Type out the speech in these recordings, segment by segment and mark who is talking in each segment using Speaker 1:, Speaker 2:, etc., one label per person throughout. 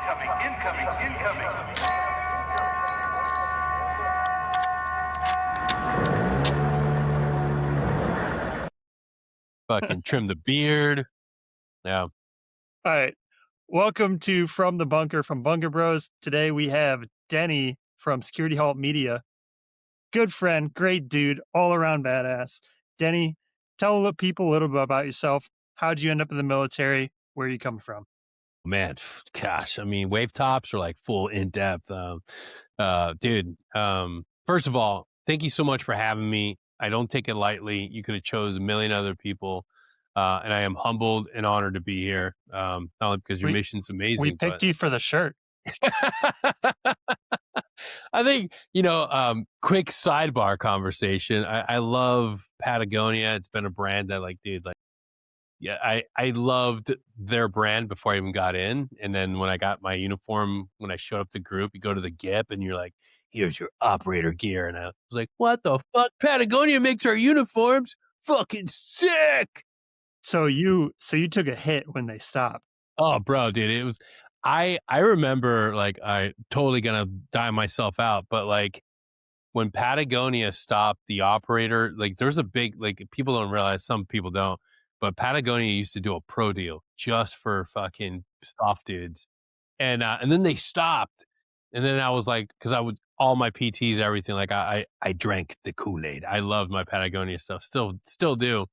Speaker 1: Incoming.
Speaker 2: Fucking trim the beard. Yeah.
Speaker 3: All right. Welcome to From the Bunker from Bunker Bros. Today we have Denny from Security Halt Media. Good friend, great dude, all around badass. Denny, tell the people a little bit about yourself. How'd you end up in the military? Where you come from?
Speaker 2: Man, gosh, I mean, wave tops are like full in depth. Dude, first of all, thank you so much for having me. I don't take it lightly. You could have chose a million other people. And I am humbled and honored to be here. Not only because your mission's amazing,
Speaker 3: we picked you for the shirt.
Speaker 2: I think, quick sidebar conversation. I love Patagonia. It's been a brand that yeah, I loved their brand before I even got in. And then when I got my uniform, when I showed up to group, you go to the GIP and you're like, here's your operator gear. And I was like, what the fuck? Patagonia makes our uniforms? Fucking sick.
Speaker 3: So you took a hit when they stopped.
Speaker 2: Oh, bro, dude, it was, I remember I totally gonna die myself out, but when Patagonia stopped the operator, there's a big, people don't realize, some people don't, but Patagonia used to do a pro deal just for fucking soft dudes. And then they stopped. And then I was cause I would, all my PTs, everything, I drank the Kool-Aid. I loved my Patagonia stuff. Still do.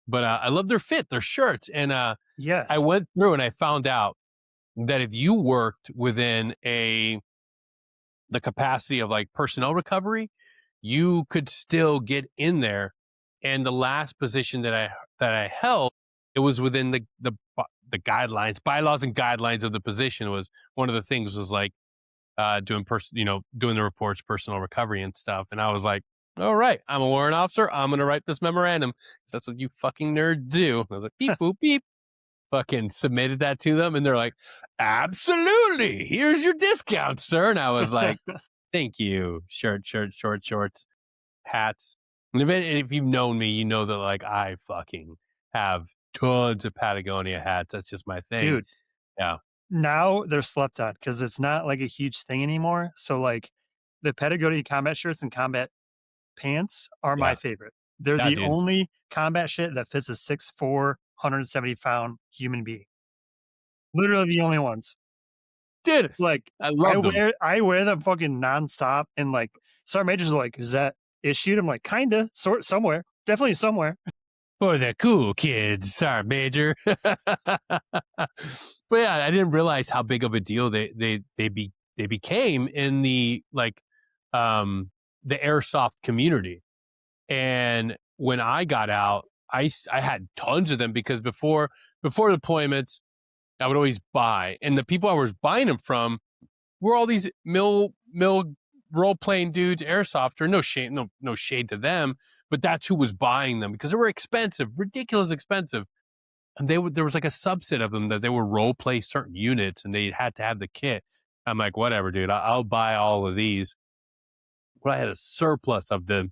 Speaker 2: But I love their fit, their shirts. And
Speaker 3: yes,
Speaker 2: I went through and I found out that if you worked within the capacity of personnel recovery, you could still get in there. And the last position that I held, it was within the guidelines, bylaws and guidelines of the position. Was one of the things was doing the reports, personal recovery and stuff. And I was like, all right, I'm a warrant officer. I'm going to write this memorandum. So that's what you fucking nerds do. I was like, beep, boop, beep. Fucking submitted that to them. And they're like, absolutely. Here's your discount, sir. And I was like, thank you. Shirt, shorts, hats. And if you've known me, you know that I fucking have tons of Patagonia hats. That's just my thing.
Speaker 3: Dude.
Speaker 2: Yeah.
Speaker 3: Now they're slept on because it's not a huge thing anymore. So the Patagonia combat shirts and combat pants are my favorite. They're the only combat shit that fits a 6'4", 170-pound human being. Literally the only ones.
Speaker 2: Dude, I love them.
Speaker 3: I wear them fucking nonstop. And Sergeant Major's like, is that issued? I'm like, kinda, somewhere. Definitely somewhere.
Speaker 2: For the cool kids, Sergeant Major. But yeah, I didn't realize how big of a deal they became in the airsoft community. And when I got out, I had tons of them because before deployments, I would always buy, and the people I was buying them from were all these mill role playing dudes, airsofters. No shade to them, but that's who was buying them because they were expensive, ridiculous expensive. And there was a subset of them that they would role play certain units and they had to have the kit. I'm like, whatever, dude, I'll buy all of these. But I had a surplus of them.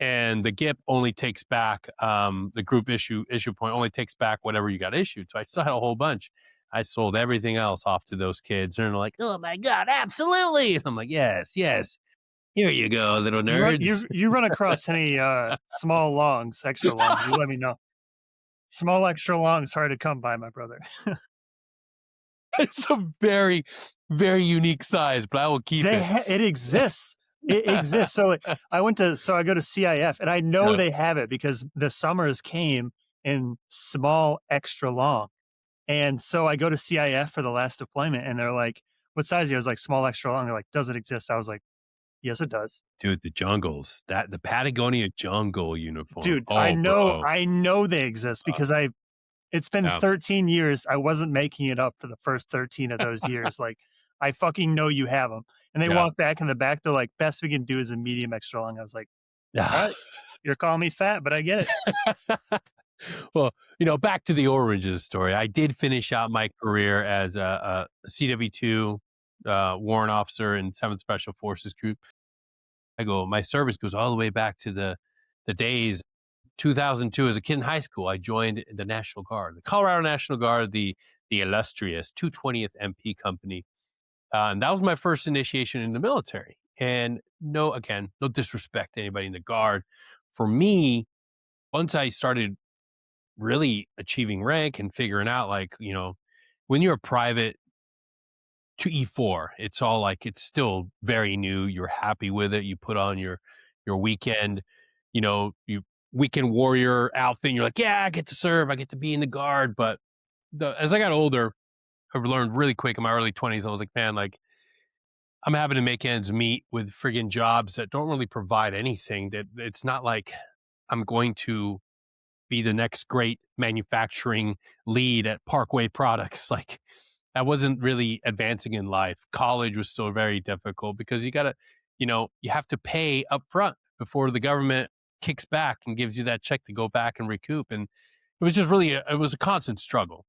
Speaker 2: And the GIP only takes back, the group issue point only takes back whatever you got issued. So I still had a whole bunch. I sold everything else off to those kids. And they're like, oh my God, absolutely. And I'm like, yes. Here you go, little nerds.
Speaker 3: You run across any small longs, extra longs, you let me know. Small extra longs hard to come by, my brother.
Speaker 2: It's a very, very unique size, but I will keep it.
Speaker 3: It exists. It exists. So I go to CIF and I know they have it because the summers came in small extra long. And so I go to CIF for the last deployment and they're like, what size? I was like, small extra long. They're like, does it exist? I was like, yes, it does.
Speaker 2: Dude, the jungles, the Patagonia jungle uniform.
Speaker 3: Dude, I know they exist because it's been 13 years. I wasn't making it up for the first 13 of those years. I fucking know you have them. And they walk back in the back. They're like, best we can do is a medium extra long. I was like, all right, you're calling me fat, but I get it.
Speaker 2: Well, back to the origins story. I did finish out my career as a CW2 warrant officer in 7th Special Forces Group. My service goes all the way back to the days 2002. As a kid in high school, I joined the National Guard, the Colorado National Guard, the illustrious 220th MP Company. And that was my first initiation in the military. And no disrespect to anybody in the Guard. For me, once I started really achieving rank and figuring out, like, when you're a private to E4, it's all like, it's still very new. You're happy with it. You put on your weekend, you weekend warrior outfit. And you're like, yeah, I get to serve. I get to be in the Guard. But as I got older, I learned really quick in my early 20s. I was like, man, like, I'm having to make ends meet with friggin' jobs that don't really provide anything. That it's not like I'm going to be the next great manufacturing lead at Parkway Products. Like, I wasn't really advancing in life. College was still very difficult because you have to pay up front before the government kicks back and gives you that check to go back and recoup. And it was just really, it was a constant struggle.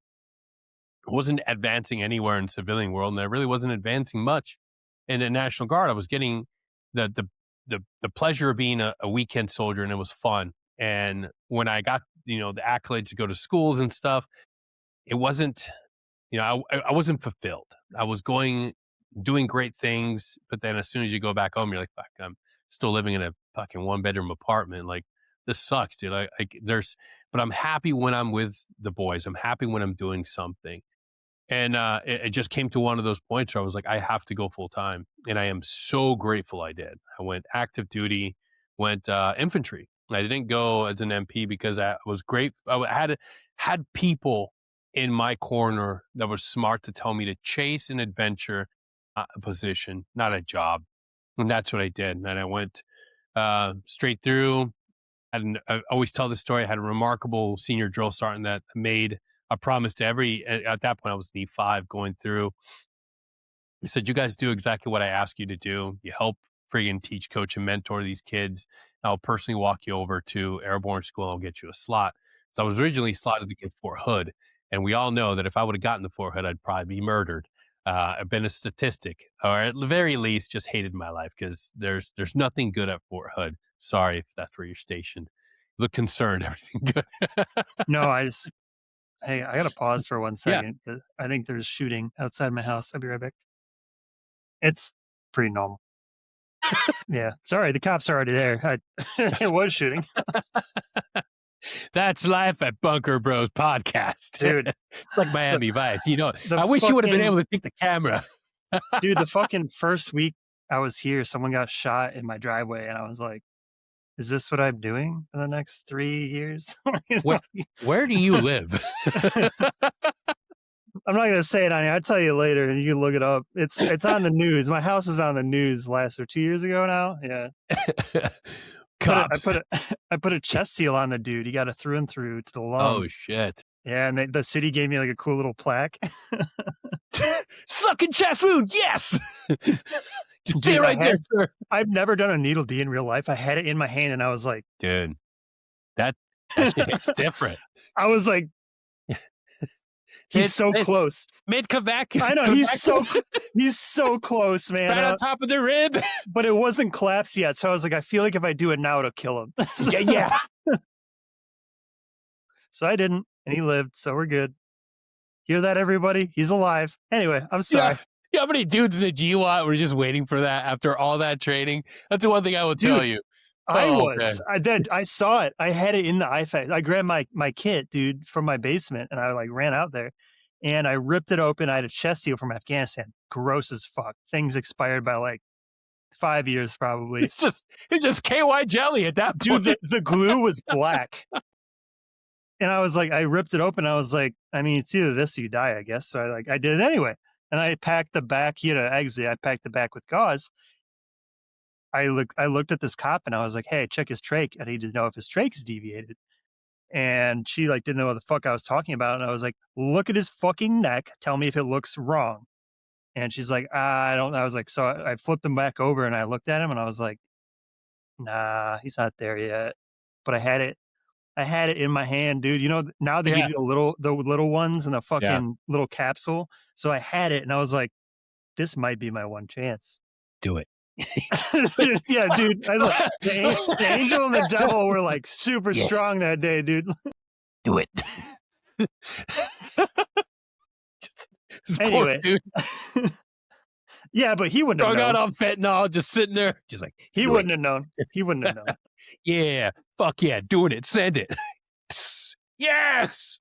Speaker 2: I wasn't advancing anywhere in the civilian world, and I really wasn't advancing much in the National Guard. I was getting the pleasure of being a weekend soldier, and it was fun. And when I got the accolades to go to schools and stuff, it wasn't I wasn't fulfilled. I was doing great things, but then as soon as you go back home, you're like, fuck, I'm still living in a fucking 1-bedroom apartment. Like, this sucks, dude. But I'm happy when I'm with the boys. I'm happy when I'm doing something. And it just came to one of those points where I was like, I have to go full time. And I am so grateful I did. I went active duty, went infantry. I didn't go as an MP because I was great. I had people in my corner that were smart to tell me to chase an adventure, a position, not a job. And that's what I did. And I went straight through. And I always tell this story. I had a remarkable senior drill sergeant that made a promise to at that point I was an E5 going through. He said, you guys do exactly what I ask you to do. You help friggin' teach, coach, and mentor these kids. I'll personally walk you over to airborne school. I'll get you a slot. So I was originally slotted to get Fort Hood. And we all know that if I would have gotten the Fort Hood, I'd probably be murdered. I've been a statistic, or at the very least, just hated my life because there's nothing good at Fort Hood. Sorry if that's where you're stationed. You look concerned. Everything good?
Speaker 3: No, hey, I got to pause for 1
Speaker 2: Yeah.
Speaker 3: second because I think there's shooting outside my house. I'll be right back. It's pretty normal. Yeah. Sorry, the cops are already there. It was shooting.
Speaker 2: That's life at Bunker Bros podcast.
Speaker 3: Dude.
Speaker 2: It's like Miami Vice.
Speaker 3: the
Speaker 2: I wish you would have been
Speaker 3: fucking-
Speaker 2: able to take the camera.
Speaker 3: Dude, the fucking first week I was here, someone got shot in my driveway, and I was like, is this what I'm doing for the next 3 years?
Speaker 2: Where do you live?
Speaker 3: I'm not gonna say it on here. I'll tell you later, and you can look it up. It's on the news. My house is on the news last 2 years ago now. Yeah.
Speaker 2: Cops.
Speaker 3: I put a chest seal on the dude. He got a through and through to the lung.
Speaker 2: Oh shit.
Speaker 3: Yeah, and the city gave me like a cool little plaque.
Speaker 2: Sucking chest food. Yes. Just stay
Speaker 3: Dude,
Speaker 2: right there, sir.
Speaker 3: I've never done a needle D in real life. I had it in my hand, and I was like,
Speaker 2: Dude, that it's different.
Speaker 3: I was like, he's so close.
Speaker 2: Mid Quebec.
Speaker 3: I know he's so close, man.
Speaker 2: Right on top of the rib.
Speaker 3: But it wasn't collapsed yet, so I was like, I feel like if I do it now, it'll kill him.
Speaker 2: Yeah.
Speaker 3: So I didn't, and he lived, so we're good. Hear that, everybody? He's alive. Anyway, I'm sorry.
Speaker 2: Yeah, how many dudes in the GWAT were just waiting for that after all that training? That's the one thing I will tell you.
Speaker 3: I saw it. I had it in the IFAC. I grabbed my kit, dude, from my basement, and I like ran out there, and I ripped it open. I had a chest seal from Afghanistan. Gross as fuck. Things expired by like 5 years, probably.
Speaker 2: It's just KY jelly at that point.
Speaker 3: Dude, the glue was black. And I was like, I ripped it open. I was like, I mean, it's either this or you die, I guess. So I did it anyway. And I packed the back. He had an exit. I packed the back with gauze. I looked at this cop and I was like, hey, check his trach. I need to know if his trach is deviated. And she like didn't know what the fuck I was talking about. And I was like, look at his fucking neck. Tell me if it looks wrong. And she's like, I don't know. I was like, so I flipped him back over and I looked at him and I was like, nah, he's not there yet. But I had it in my hand, dude. You know, now they give you the little ones in the fucking little capsule. So I had it and I was like, this might be my one chance.
Speaker 2: Do it.
Speaker 3: Yeah, dude. The angel and the devil were like super strong that day, dude.
Speaker 2: Do it.
Speaker 3: Anyway, Yeah, but he wouldn't have
Speaker 2: Strung out
Speaker 3: known.
Speaker 2: on fentanyl, just sitting there, just like,
Speaker 3: He
Speaker 2: do it.
Speaker 3: wouldn't have known. He wouldn't have known.
Speaker 2: Yeah, fuck yeah, doing it, send it. Yes.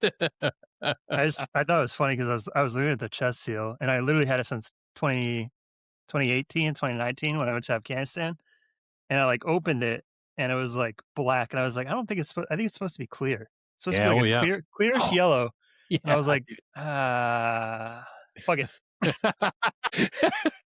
Speaker 3: I thought it was funny because I was looking at the chest seal, and I literally had it since 2018, 2019 when I went to Afghanistan, and I, like, opened it, and it was, like, black, and I was like, I think it's supposed to be clear. It's supposed to be
Speaker 2: Yeah,
Speaker 3: like
Speaker 2: oh
Speaker 3: a
Speaker 2: yeah.
Speaker 3: clearish
Speaker 2: Oh,
Speaker 3: yellow, and I
Speaker 2: yeah,
Speaker 3: was like,
Speaker 2: dude.
Speaker 3: fuck it."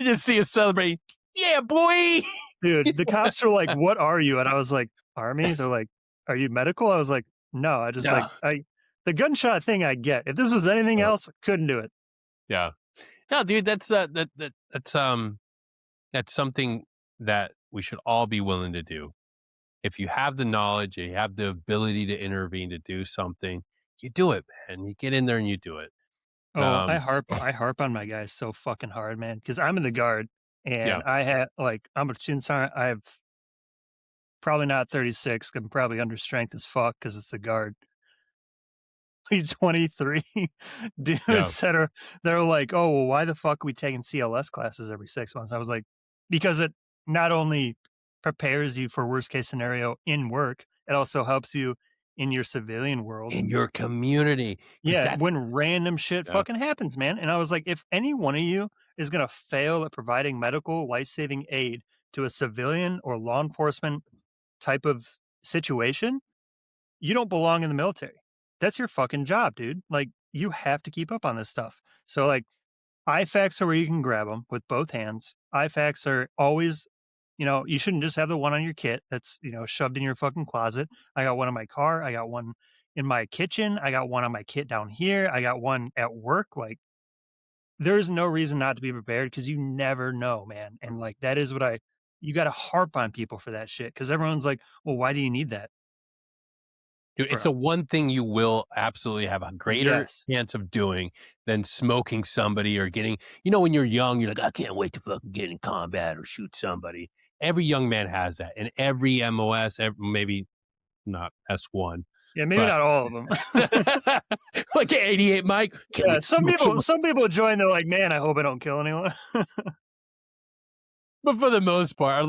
Speaker 2: Just see you celebrating. Yeah, boy.
Speaker 3: Dude, the cops were like, "What are you?" And I was like, "Army?" They're like, "Are you medical?" I was like, "No, I just, like,
Speaker 2: No.
Speaker 3: I the gunshot thing I get. If this was anything else, couldn't do it."
Speaker 2: Yeah. No, dude, that's something that we should all be willing to do. If you have the knowledge, you have the ability to intervene to do something, you do it, man. You get in there and you do it.
Speaker 3: Oh,
Speaker 2: Um,
Speaker 3: I harp on my guys so fucking hard, man, because 'cause I'm in the Guard,
Speaker 2: yeah.
Speaker 3: and I'm a platoon sergeant. I've probably not 36, I'm probably under strength as fuck because it's the Guard. 23
Speaker 2: Yeah.
Speaker 3: dudes they're like, "Oh, well, why the fuck are we taking CLS classes every 6 months?" I was like, "Because it not only prepares you for worst case scenario in work, it also helps you in your civilian world."
Speaker 2: In your community, because
Speaker 3: Yeah,
Speaker 2: that's
Speaker 3: when random shit
Speaker 2: yeah.
Speaker 3: fucking happens, man. And I was like, if any one of you is gonna fail at providing medical life-saving aid to a civilian or law enforcement type of situation, you don't belong in the military. That's your fucking job, dude. Like, you have to keep up on this stuff. So, like, IFAKs are where you can grab them with both hands. IFAKs are always, you shouldn't just have the one on your kit that's, shoved in your fucking closet. I got one in my car. I got one in my kitchen. I got one on my kit down here. I got one at work. Like, there's no reason not to be prepared because you never know, man. And like, that is you got to harp on people for that shit because everyone's like, well, why do you need that,
Speaker 2: Dude, it's
Speaker 3: bro?
Speaker 2: the one thing you will absolutely have a greater
Speaker 3: Yes.
Speaker 2: chance of doing than smoking somebody or getting, when you're young, you're like, I can't wait to fucking get in combat or shoot somebody. Every young man has that. And every MOS, maybe not S1,
Speaker 3: Yeah. Maybe
Speaker 2: but
Speaker 3: not all of them.
Speaker 2: like 88 Mike, can't
Speaker 3: Yeah,
Speaker 2: wait to smoke some.
Speaker 3: some people join, they're like, "Man, I hope I don't kill anyone."
Speaker 2: But for the most part, a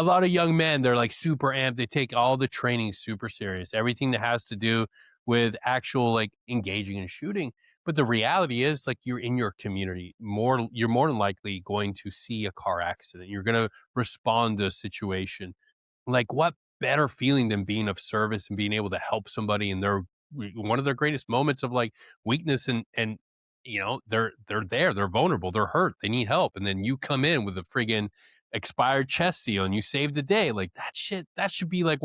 Speaker 2: lot of young men, they're like super amped. They take all the training super serious. Everything that has to do with actual like engaging and shooting. But the reality is like you're in your community. You're more than likely going to see a car accident. You're gonna respond to a situation. Like what better feeling than being of service and being able to help somebody in their one of their greatest moments of like weakness and they're there, they're vulnerable, they're hurt, they need help, and then you come in with a friggin' expired chest seal and you save the day. Like that shit, that should be like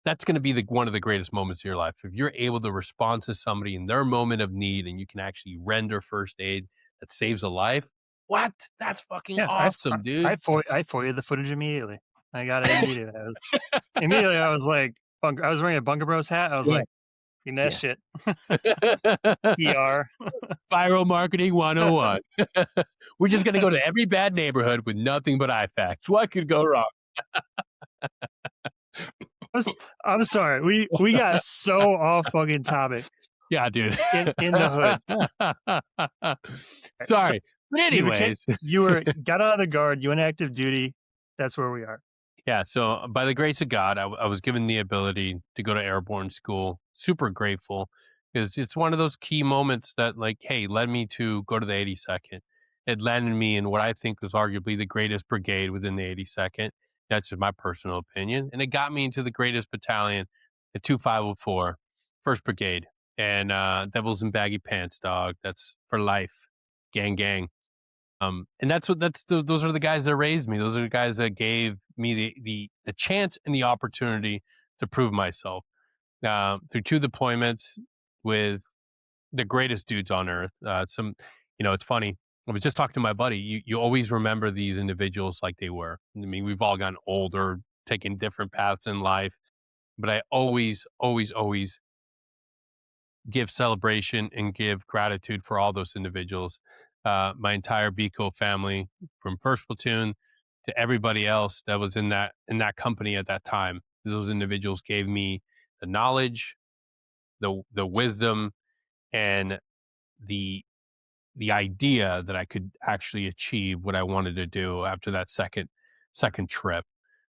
Speaker 2: that's going to be the one of the greatest moments of your life if you're able to respond to somebody in their moment of need and you can actually render first aid that saves a life. What? That's fucking
Speaker 3: Yeah,
Speaker 2: awesome, dude.
Speaker 3: I FOIA'd the footage immediately. I got it immediately. I was like, I was wearing a Bunker Bros hat. I was
Speaker 2: Yeah.
Speaker 3: like, "Give me that
Speaker 2: Yes.
Speaker 3: shit." PR.
Speaker 2: Viral marketing 101. We're just going to go to every bad neighborhood with nothing but IFACs. What could go wrong?
Speaker 3: was I'm sorry. We got so off fucking topic
Speaker 2: Yeah, dude.
Speaker 3: in the hood. So
Speaker 2: Sorry. But anyways,
Speaker 3: you got out of the Guard, you went active duty. That's where we are.
Speaker 2: yeah, so by the grace of God, I was given the ability to go to airborne school. Super grateful because it's one of those key moments that, like, hey, led me to go to the 82nd. It landed me in what I think was arguably the greatest brigade within the 82nd. That's just my personal opinion. And it got me into the greatest battalion, the 2504, 1st Brigade. And Devils in Baggy Pants, dog. That's for life. Gang, gang. And those are the guys that raised me. Those are the guys that gave me the chance and the opportunity to prove myself through 2 deployments with the greatest dudes on earth. It's funny. I was just talking to my buddy. You always remember these individuals like they were. I mean, we've all gotten older, taken different paths in life, but I always, always, always give celebration and give gratitude for all those individuals. My entire BCO family, from first platoon to everybody else that was in that company at that time. Those individuals gave me the knowledge, the wisdom, and the the idea that I could actually achieve what I wanted to do after that second trip.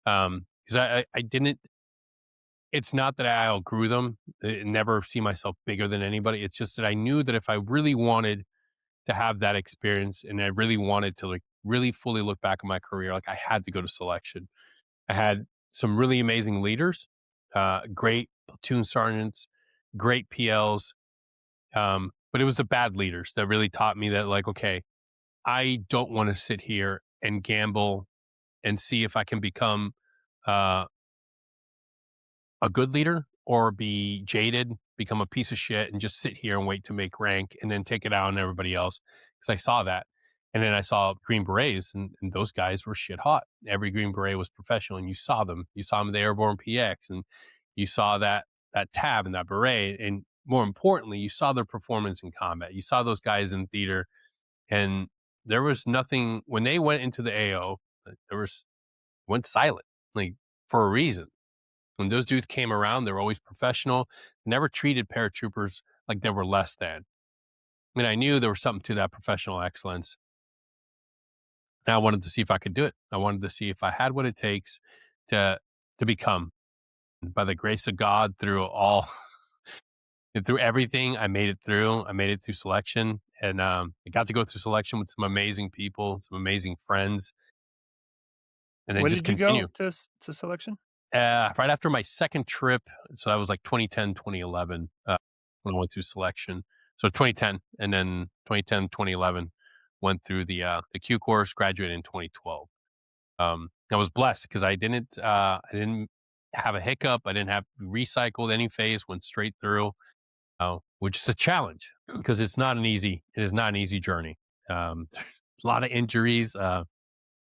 Speaker 2: Because I didn't. It's not that I outgrew them. Never see myself bigger than anybody. It's just that I knew that if I really wanted to have that experience and I really wanted to like really fully look back at my career, like I had to go to selection. I had some really amazing leaders, great platoon sergeants, great PLs. But it was the bad leaders that really taught me that, like, okay, I don't want to sit here and gamble and see if I can become uh, a good leader or be jaded, become a piece of shit, and just sit here and wait to make rank and then take it out on everybody else. Because I saw that. And then I saw Green Berets, and those guys were shit hot. Every Green Beret was professional, and you saw them. You saw them in the Airborne PX, and you saw that tab and that beret. And more importantly, you saw their performance in combat. You saw those guys in theater, and there was nothing when they went into the AO. There was went silent, like for a reason. When those dudes came around, they were always professional, never treated paratroopers like they were less than. I mean, I knew there was something to that professional excellence. And I wanted to see if I could do it. I wanted to see if I had what it takes to become. By the grace of God, through all and through everything, I made it through. I made it through selection, and I got to go through selection with some amazing people, some amazing friends, and then
Speaker 3: When
Speaker 2: just
Speaker 3: did you go
Speaker 2: continue.
Speaker 3: to selection?
Speaker 2: Right after my second trip, so that was like 2010, 2011, when I went through selection. So 2010, and then 2010, 2011, went through the Q course, graduated in 2012. I was blessed because I didn't have a hiccup. I didn't have recycled any phase, went straight through, which is a challenge because it is not an easy journey. A lot of injuries, a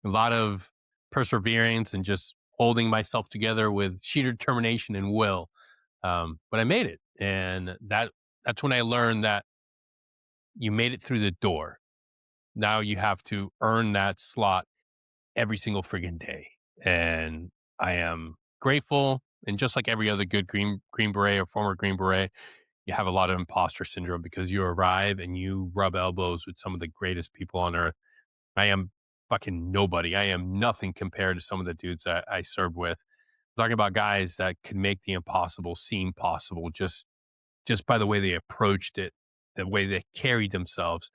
Speaker 2: lot of perseverance and just holding myself together with sheer determination and will. But I made it, and that's when I learned that you made it through the door. Now you have to earn that slot every single friggin' day, and I am grateful. And just like every other good Green Beret or former Green Beret, you have a lot of imposter syndrome because you arrive and you rub elbows with some of the greatest people on earth. I am fucking nobody. I am nothing compared to some of the dudes I served with. Talking about guys that could make the impossible seem possible just by the way they approached it, the way they carried themselves.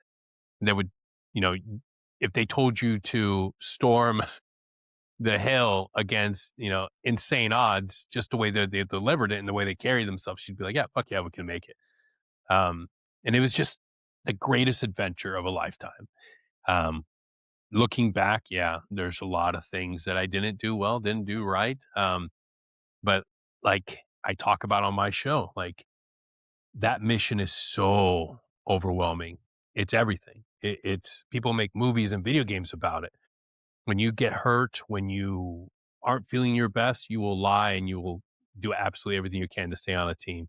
Speaker 2: They would, you know, if they told you to storm the hill against, insane odds, just the way that they delivered it and the way they carried themselves, you'd be like, yeah, fuck yeah, we can make it. Um, and it was just the greatest adventure of a lifetime. Um, Looking back, yeah, there's a lot of things that I didn't do well, didn't do right. But like I talk about on my show, like that mission is so overwhelming. It's everything. It's people make movies and video games about it. When you get hurt, when you aren't feeling your best, you will lie and you will do absolutely everything you can to stay on a team.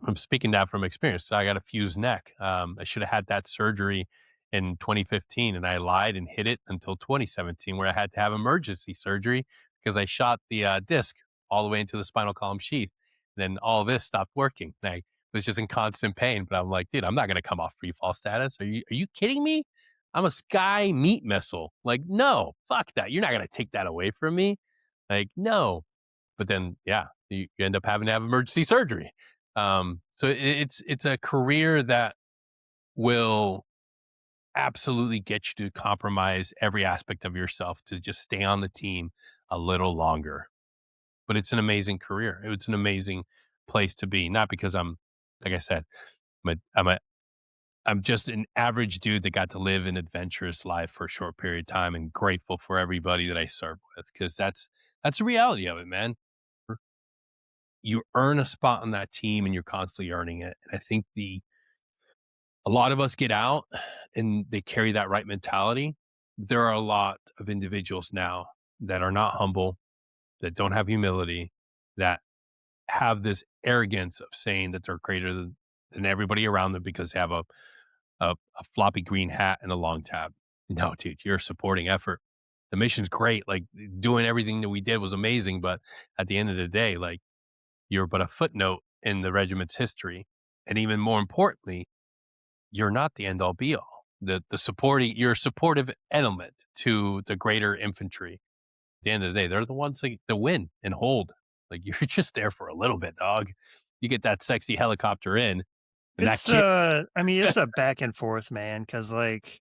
Speaker 2: I'm speaking that from experience. So I got a fused neck. I should have had that surgery in 2015, and I lied and hid it until 2017, where I had to have emergency surgery because I shot the disc all the way into the spinal column sheath. And then all this stopped working. And I was just in constant pain. But I'm like, dude, I'm not going to come off free fall status. Are you kidding me? I'm a sky meat missile. Like, no, fuck that. You're not going to take that away from me. Like, no. But then, yeah, you end up having to have emergency surgery. So it's a career that will absolutely get you to compromise every aspect of yourself to just stay on the team a little longer. But it's an amazing career. It's an amazing place to be. Not because like I said, I'm just an average dude that got to live an adventurous life for a short period of time, and grateful for everybody that I served with because that's the reality of it, man. You earn a spot on that team and you're constantly earning it. And I think a lot of us get out and they carry that right mentality. There are a lot of individuals now that are not humble, that don't have humility, that have this arrogance of saying that they're greater than everybody around them because they have a floppy green hat and a long tab. No, dude, you're a supporting effort. The mission's great. Like doing everything that we did was amazing. But at the end of the day, like you're but a footnote in the regiment's history. And even more importantly, you're not the end all be all. The supporting you're a supportive element to the greater infantry. At the end of the day, they're the ones that win and hold. Like you're just there for a little bit, dog. You get that sexy helicopter in, and that
Speaker 3: It's
Speaker 2: kid.
Speaker 3: I mean, it's a back and forth, man, because like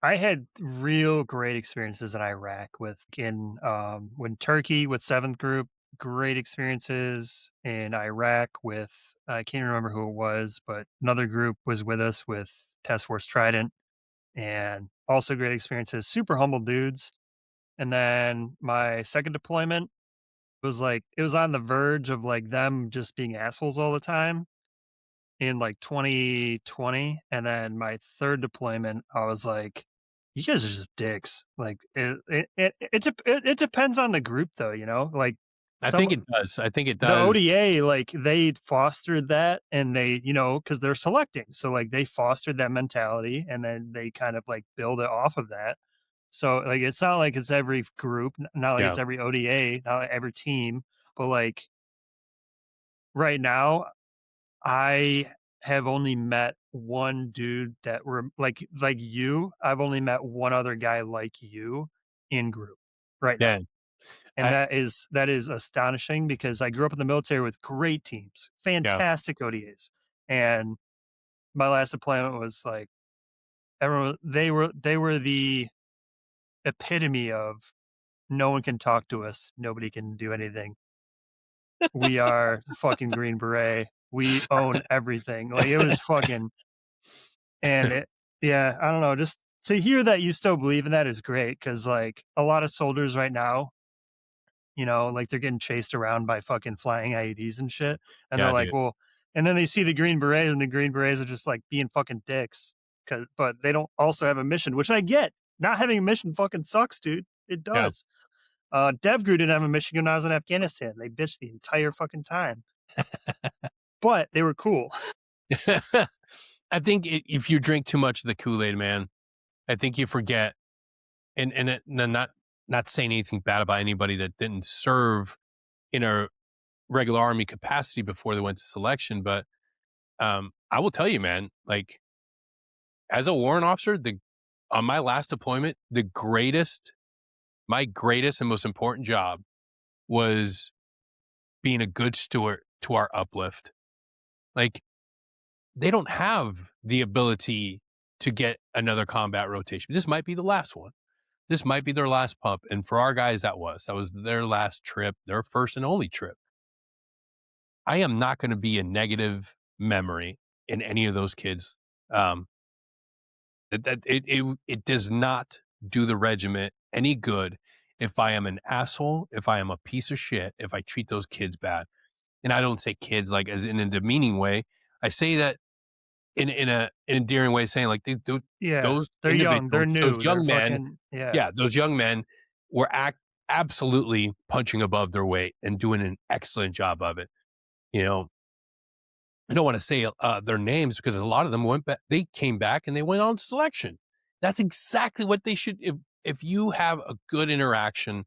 Speaker 3: I had real great experiences in Iraq with when Turkey with 7th Group, great experiences in Iraq with I can't remember who it was, but another group was with us with Task Force Trident, and also great experiences, super humble dudes. And then my second deployment was like it was on the verge of like them just being assholes all the time in like 2020, and then my third deployment, I was like, "You guys are just dicks." Like it depends on the group, though. Like
Speaker 2: I
Speaker 3: some
Speaker 2: think it does. I think it
Speaker 3: the
Speaker 2: does.
Speaker 3: ODA, like they fostered that, and they, because they're selecting, so like they fostered that mentality, and then they kind of like build it off of that. So like it's not like it's every group, not like
Speaker 2: Yeah,
Speaker 3: it's every ODA, not like every team, but like right now I have only met one dude that were like you. I've only met one other guy like you in group right now.
Speaker 2: man.
Speaker 3: And
Speaker 2: I
Speaker 3: that is astonishing because I grew up in the military with great teams,
Speaker 2: yeah,
Speaker 3: fantastic ODAs. And my last deployment was like everyone they were the epitome of no one can talk to us, nobody can do anything. We are the fucking Green Beret. We own everything. Like it was fucking. And yeah, I don't know, just to hear that you still believe in that is great because, like, a lot of soldiers right now, like, they're getting chased around by fucking flying IEDs and shit, and they're
Speaker 2: yeah,
Speaker 3: like,
Speaker 2: dude.
Speaker 3: "Well," and then they see the Green Berets, and the Green Berets are just, like, being fucking dicks, but they don't also have a mission, which I get. Not having a mission fucking sucks, dude. It
Speaker 2: Yeah.
Speaker 3: does. DevGru didn't have a mission when I was in Afghanistan. They bitched the entire fucking time, but they were cool.
Speaker 2: I think if you drink too much of the Kool Aid, man, I think you forget. And not saying anything bad about anybody that didn't serve in a regular army capacity before they went to selection, but I will tell you, man, like as a warrant officer, the on my last deployment, my greatest and most important job was being a good steward to our uplift. Like they don't have the ability to get another combat rotation. This might be the last one. This might be their last pump. And for our guys, that was their last trip, their first and only trip. I am not going to be a negative memory in any of those kids. Um, it does not do the regiment any good if I am an asshole, if I am a piece of shit, if I treat those kids bad. And I don't say kids like as in a demeaning way. I say that in an endearing way, saying like
Speaker 3: Yeah,
Speaker 2: those
Speaker 3: they're young, they're
Speaker 2: individuals, those
Speaker 3: new, they're
Speaker 2: young men,
Speaker 3: fucking yeah.
Speaker 2: yeah, those young men were absolutely punching above their weight and doing an excellent job of it. You know, I don't want to say their names because a lot of them went back. They came back and they went on selection. That's exactly what they should. If you have a good interaction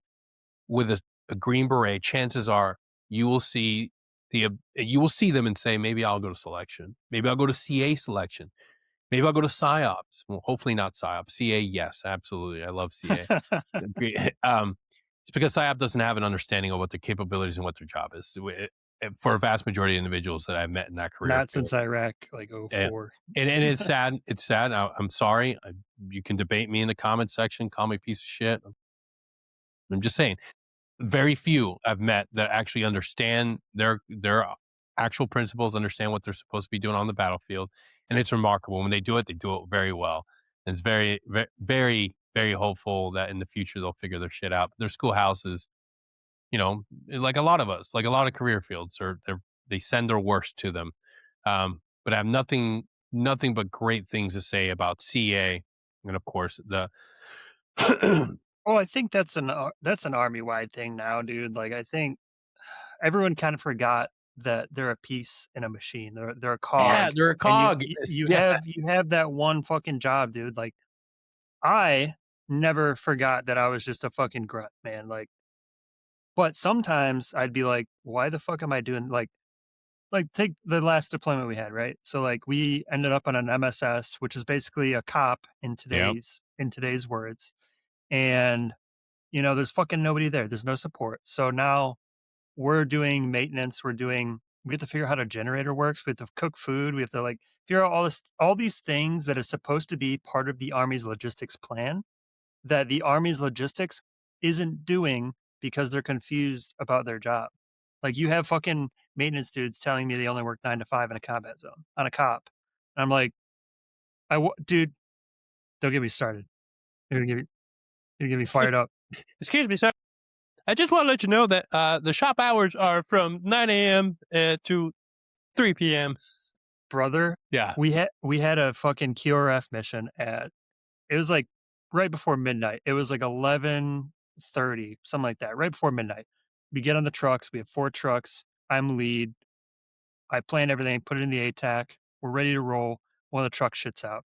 Speaker 2: with a Green Beret, chances are you will see you will see them and say, maybe I'll go to selection. Maybe I'll go to CA selection. Maybe I'll go to PsyOps. Well, hopefully not PsyOps. CA, yes, absolutely. I love CA. It's because PsyOp doesn't have an understanding of what their capabilities and what their job is. For a vast majority of individuals that I've met in that career
Speaker 3: Not
Speaker 2: field.
Speaker 3: since Iraq, like,
Speaker 2: And,
Speaker 3: '04.
Speaker 2: and it's sad. It's sad. I'm sorry. You can debate me in the comment section, call me a piece of shit. I'm just saying very few I've met that actually understand their actual principles, understand what they're supposed to be doing on the battlefield, and it's remarkable. When they do it very well. And it's very, very, very, very hopeful that in the future they'll figure their shit out. Their schoolhouses, like a lot of us, like a lot of career fields, they send their worst to them. But I have nothing but great things to say about CA, and of course the
Speaker 3: Well, I think that's an army-wide thing now, dude. Like, I think everyone kind of forgot that they're a piece in a machine. They're a
Speaker 2: yeah,
Speaker 3: cog,
Speaker 2: they're a
Speaker 3: and you
Speaker 2: cog.
Speaker 3: you you
Speaker 2: Yeah,
Speaker 3: have you have that one fucking job, dude. Like, I never forgot that I was just a fucking grunt, man. Like, but sometimes I'd be like, "Why the fuck am I doing?" Like, like take the last deployment we had, right? So like we ended up on an MSS, which is basically a cop
Speaker 2: Yeah.
Speaker 3: in today's words. And there's fucking nobody there. There's no support. So now we're doing maintenance. We have to figure out how the generator works. We have to cook food. We have to like figure out all these things that is supposed to be part of the Army's logistics plan that the Army's logistics isn't doing because they're confused about their job. Like you have fucking maintenance dudes telling me they only work 9 to 5 in a combat zone on a cop. And I'm like, dude, don't get me started. You're gonna get me, you're gonna get me
Speaker 2: Excuse,
Speaker 3: fired up,
Speaker 2: excuse me, sir. I just want to let you know that the shop hours are from 9 a.m. To 3 p.m.
Speaker 3: brother.
Speaker 2: Yeah.
Speaker 3: We had a fucking QRF mission it was like right before midnight. It was like 11:30, something like that, right before midnight. We get on the trucks. We have 4 trucks. I'm lead. I plan everything, put it in the ATAC. We're ready to roll. One of the trucks shits out.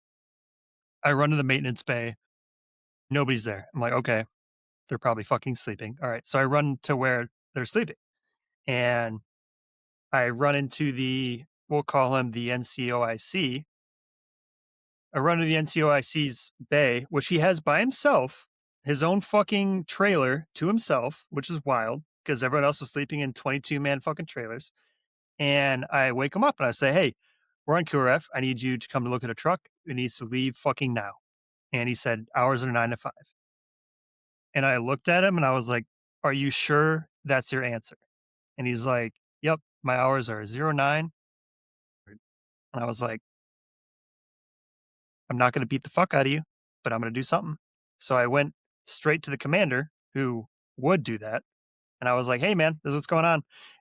Speaker 3: I run to the maintenance bay. Nobody's there. I'm like, okay, they're probably fucking sleeping. All right. So I run to where they're sleeping and I run into we'll call him the NCOIC. I run to the NCOIC's bay, which he has by himself, his own fucking trailer to himself, which is wild because everyone else was sleeping in 22-man fucking trailers. And I wake him up and I say, hey, we're on QRF. I need you to come to look at a truck. It needs to leave fucking now. And he said, hours are 9 to 5. And I looked at him and I was like, are you sure that's your answer? And he's like, yep, my hours are 09. And I was like, I'm not going to beat the fuck out of you, but I'm going to do something. So I went straight to the commander who would do that. And I was like, hey, man, this is what's going on.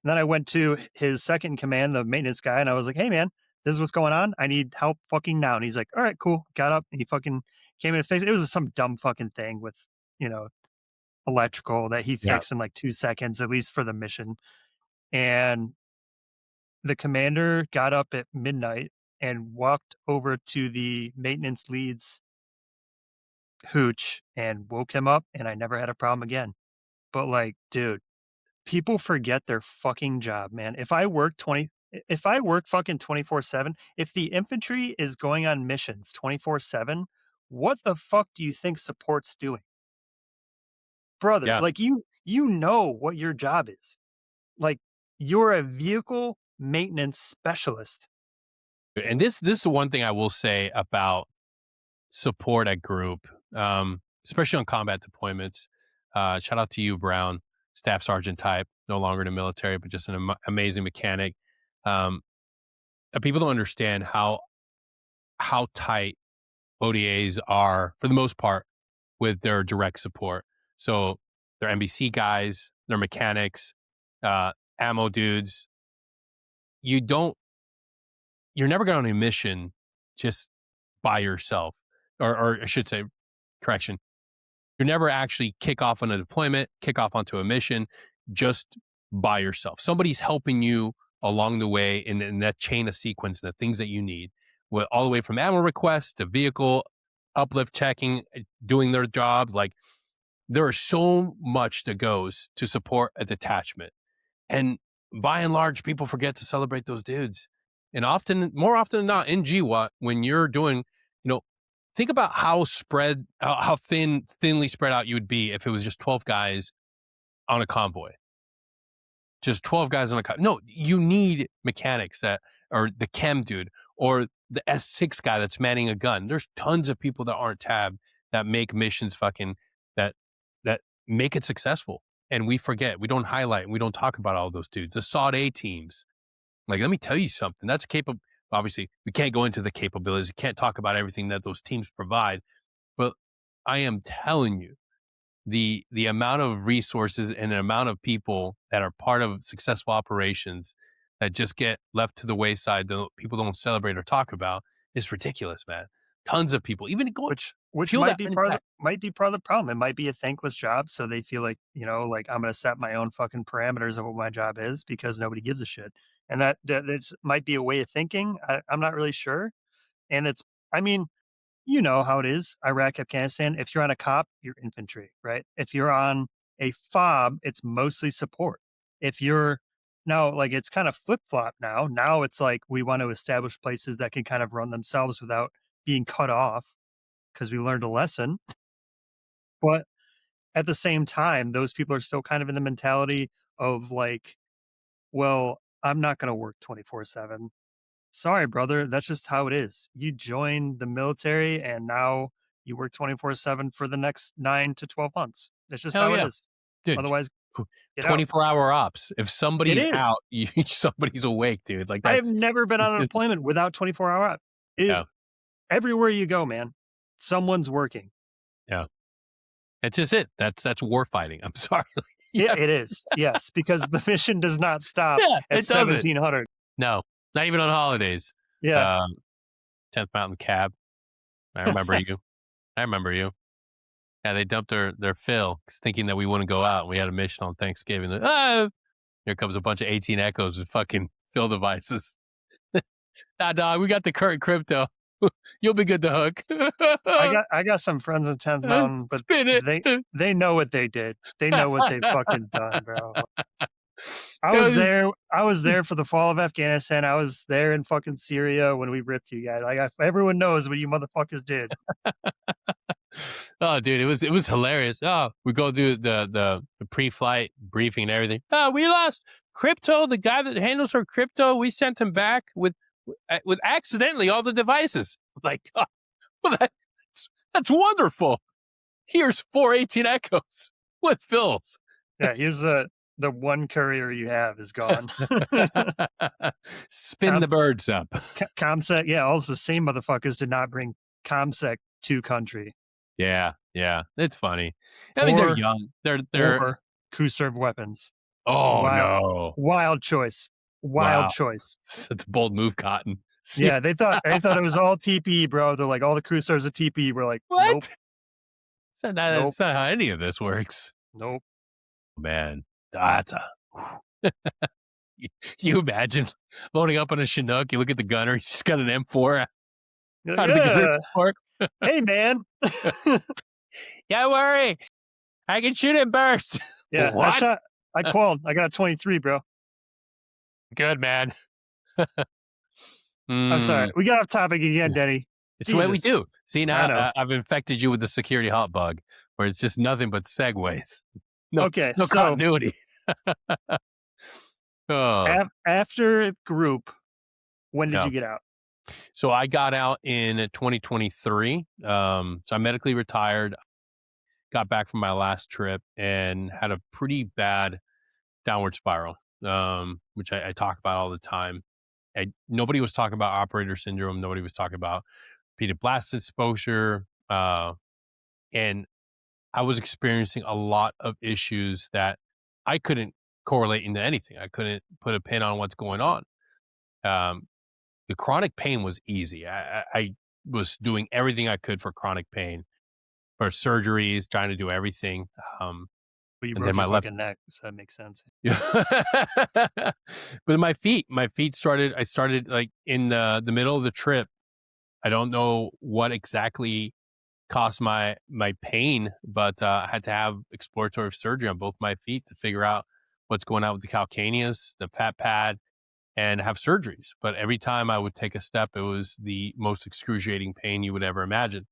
Speaker 3: And then I went to his second in command, the maintenance guy, and I was like, hey, man, this is what's going on. I need help fucking now. And he's like, all right, cool. Got up and he fucking came in and fixed it. It was some dumb fucking thing with, you know, electrical that he
Speaker 2: Yeah.
Speaker 3: fixed in like 2 seconds, at least for the mission. And the commander got up at midnight and walked over to the maintenance lead's hooch and woke him up. And I never had a problem again. But like, dude, people forget their fucking job, man. If I work fucking 24/7, if the infantry is going on missions 24/7, what the fuck do you think support's doing? Brother,
Speaker 2: Yeah.
Speaker 3: like you know what your job is. Like you're a vehicle maintenance specialist.
Speaker 2: And this is the one thing I will say about support at group, especially on combat deployments. Shout out to you, Brown, staff sergeant type, no longer in the military, but just an amazing mechanic. Um, People don't understand how tight ODAs are for the most part with their direct support. So they're NBC guys, they're mechanics, ammo dudes. You don't, you're never going on a mission just by yourself, or I should say, correction. You're never actually kick off on a deployment, kick off onto a mission just by yourself. Somebody's helping you along the way in that chain of sequence and the things that you need, all the way from ammo requests to vehicle uplift checking, doing their job. Like there is so much that goes to support a detachment. And by and large, people forget to celebrate those dudes. And more often than not, in GWAT, when you're doing, think about how thinly spread out you would be if it was just 12 guys on a convoy. Just 12 guys on a convoy. No, you need mechanics or the chem dude, or the S6 guy that's manning a gun. There's tons of people that aren't tabbed that make missions that that make it successful. And we forget, we don't highlight, we don't talk about all those dudes. The SOD A teams. Like, let me tell you something. That's capable. Obviously, we can't go into the capabilities. We can't talk about everything that those teams provide. But I am telling you, the amount of resources and the amount of people that are part of successful operations that just get left to the wayside that people don't celebrate or talk about is ridiculous, man. Tons of people, even go
Speaker 3: Which
Speaker 2: peel
Speaker 3: might
Speaker 2: that
Speaker 3: be
Speaker 2: onion
Speaker 3: part of
Speaker 2: back.
Speaker 3: the might be part of the problem. It might be a thankless job, so they feel like, like I'm gonna set my own fucking parameters of what my job is because nobody gives a shit. And that's might be a way of thinking. I'm not really sure. And I mean, you know how it is, Iraq, Afghanistan. If you're on a cop, you're infantry, right? If you're on a fob, it's mostly support. If you're Now, like, it's kind of flip-flop now. Now it's like we want to establish places that can kind of run themselves without being cut off because we learned a lesson. But at the same time, those people are still kind of in the mentality of like, well, I'm not going to work 24/7. Sorry, brother. That's just how it is. You joined the military and now you work 24/7 for the next 9 to 12 months. That's just
Speaker 2: Hell
Speaker 3: how it
Speaker 2: yeah,
Speaker 3: is.
Speaker 2: dude.
Speaker 3: Otherwise, get out.
Speaker 2: 24-hour ops. If
Speaker 3: It
Speaker 2: somebody's out,
Speaker 3: is.
Speaker 2: somebody's awake, dude. Like
Speaker 3: I have
Speaker 2: that's
Speaker 3: never been
Speaker 2: it's
Speaker 3: on a
Speaker 2: just
Speaker 3: deployment without 24-hour out. It is
Speaker 2: yeah,
Speaker 3: everywhere you go, man. Someone's working.
Speaker 2: yeah. That's just it. That's war fighting. I'm sorry.
Speaker 3: It,
Speaker 2: Yeah,
Speaker 3: it is. Yes, because the mission does not stop
Speaker 2: yeah.
Speaker 3: at
Speaker 2: It doesn't.
Speaker 3: 1700.
Speaker 2: No, not even on holidays.
Speaker 3: Yeah.
Speaker 2: Um, 10th Mountain Cab. I remember you. I remember you. Yeah, they dumped their fill thinking that we wouldn't go out. We had a mission on Thanksgiving. Like, here comes a bunch of 18 Echoes with fucking fill devices. Nah, dog, we got the current crypto. You'll be good to hook.
Speaker 3: I got some friends in 10th Mountain, but
Speaker 2: Spin it.
Speaker 3: they know what they did. They know what they fucking done, bro. I was
Speaker 2: It
Speaker 3: there. I was there for the fall of Afghanistan. I was there in fucking Syria when we ripped you guys. Everyone knows what you motherfuckers did.
Speaker 2: oh, dude, it was hilarious. Oh, we go through the pre-flight briefing and everything. Oh, we lost crypto. The guy that handles our crypto, we sent him back with accidentally all the devices. Like, oh, well, that's wonderful. Here's 418 Echoes with fills.
Speaker 3: Yeah, here's the one courier you have is gone.
Speaker 2: Spin the birds up.
Speaker 3: ComSec, yeah, all the same motherfuckers did not bring ComSec to country.
Speaker 2: Yeah, yeah, it's funny. I mean, they're young. They're
Speaker 3: or crew serve weapons.
Speaker 2: oh
Speaker 3: Wild,
Speaker 2: no,
Speaker 3: wild choice. Wild
Speaker 2: wow,
Speaker 3: choice.
Speaker 2: that's a bold move, Cotton.
Speaker 3: Yeah, they thought it was all TPE, bro. They're like all the crew serves are TPE. We're like,
Speaker 2: What?
Speaker 3: nope,
Speaker 2: That's
Speaker 3: nope,
Speaker 2: not how any of this works.
Speaker 3: nope.
Speaker 2: Man, that's a. you imagine loading up on a Chinook? You look at the gunner; he's just got an M4
Speaker 3: You're
Speaker 2: out
Speaker 3: like,
Speaker 2: of the gunner's port.
Speaker 3: hey, man.
Speaker 2: Don't worry, I can shoot it burst.
Speaker 3: Yeah,
Speaker 2: What?
Speaker 3: I qualled. I got a 23, bro.
Speaker 2: Good man.
Speaker 3: I'm sorry.
Speaker 2: Mm,
Speaker 3: We got off topic again, Denny.
Speaker 2: it's the way we
Speaker 3: Jesus.
Speaker 2: do. See
Speaker 3: I
Speaker 2: now,
Speaker 3: know.
Speaker 2: I've infected you with the security hot bug, where it's just nothing but segues. No,
Speaker 3: Okay,
Speaker 2: no
Speaker 3: so
Speaker 2: continuity. Oh,
Speaker 3: after group, when did
Speaker 2: yeah.
Speaker 3: you get out?
Speaker 2: So I got out in 2023. So I medically retired, got back from my last trip, and had a pretty bad downward spiral, which I talk about all the time. Nobody was talking about operator syndrome. Nobody was talking about repeated blast exposure. And I was experiencing a lot of issues that I couldn't correlate into anything. I couldn't put a pin on what's going on. Um, the chronic pain was easy. I was doing everything I could for chronic pain, for surgeries, trying to do everything.
Speaker 3: Well, you
Speaker 2: And then
Speaker 3: broke
Speaker 2: my
Speaker 3: your
Speaker 2: left,
Speaker 3: fucking neck, so that makes sense.
Speaker 2: but my feet started. I started like in the middle of the trip. I don't know what exactly caused my pain, but I had to have exploratory surgery on both my feet to figure out what's going on with the calcaneus, the fat pad, and have surgeries. But every time I would take a step, it was the most excruciating pain you would ever imagine.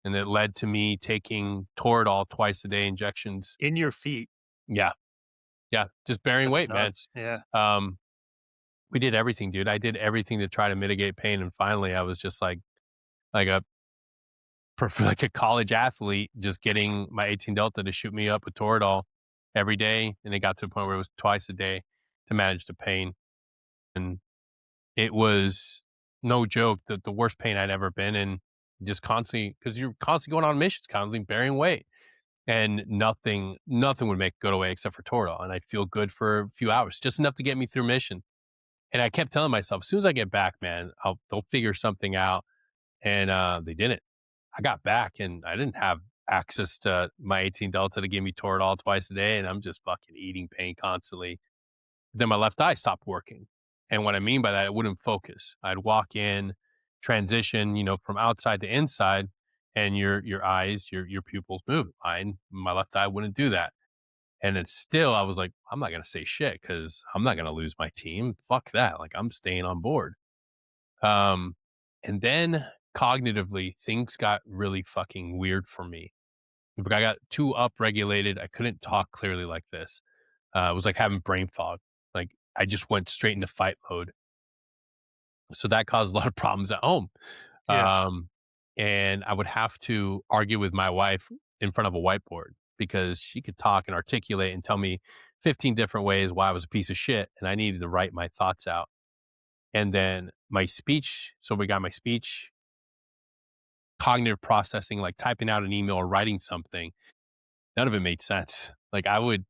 Speaker 2: And it led to me taking Toradol twice a day injections.
Speaker 3: In your feet.
Speaker 2: Yeah. Yeah. Just bearing
Speaker 3: That's
Speaker 2: weight, man.
Speaker 3: nuts. Yeah.
Speaker 2: Um, we did everything, dude. I did everything to try to mitigate pain. And finally I was just like a, like a college athlete, just getting my 18 Delta to shoot me up with Toradol every day. And it got to the point where it was twice a day to manage the pain. And it was no joke that the worst pain I'd ever been in, just constantly, because you're constantly going on missions, constantly bearing weight, and nothing would make it go away except for Toradol. And I'd feel good for a few hours, just enough to get me through mission. And I kept telling myself, as soon as I get back, man, they'll figure something out. And they didn't. I got back and I didn't have access to my 18 Delta to give me Toradol twice a day. And I'm just fucking eating pain constantly. Then my left eye stopped working. And what I mean by that, it wouldn't focus. I'd walk in, transition, from outside to inside, and your eyes, your pupils move. My left eye wouldn't do that. And then still, I was like, I'm not going to say shit because I'm not going to lose my team. Fuck that. Like, I'm staying on board. Um, and then cognitively, things got really fucking weird for me. But I got too upregulated. I couldn't talk clearly like this. It was like having brain fog. Like, I just went straight into fight mode. So that caused a lot of problems at home.
Speaker 3: Yeah.
Speaker 2: Um, and I would have to argue with my wife in front of a whiteboard because she could talk and articulate and tell me 15 different ways why I was a piece of shit. And I needed to write my thoughts out. And then my speech. So we got my speech, cognitive processing, like typing out an email or writing something. None of it made sense. Like I would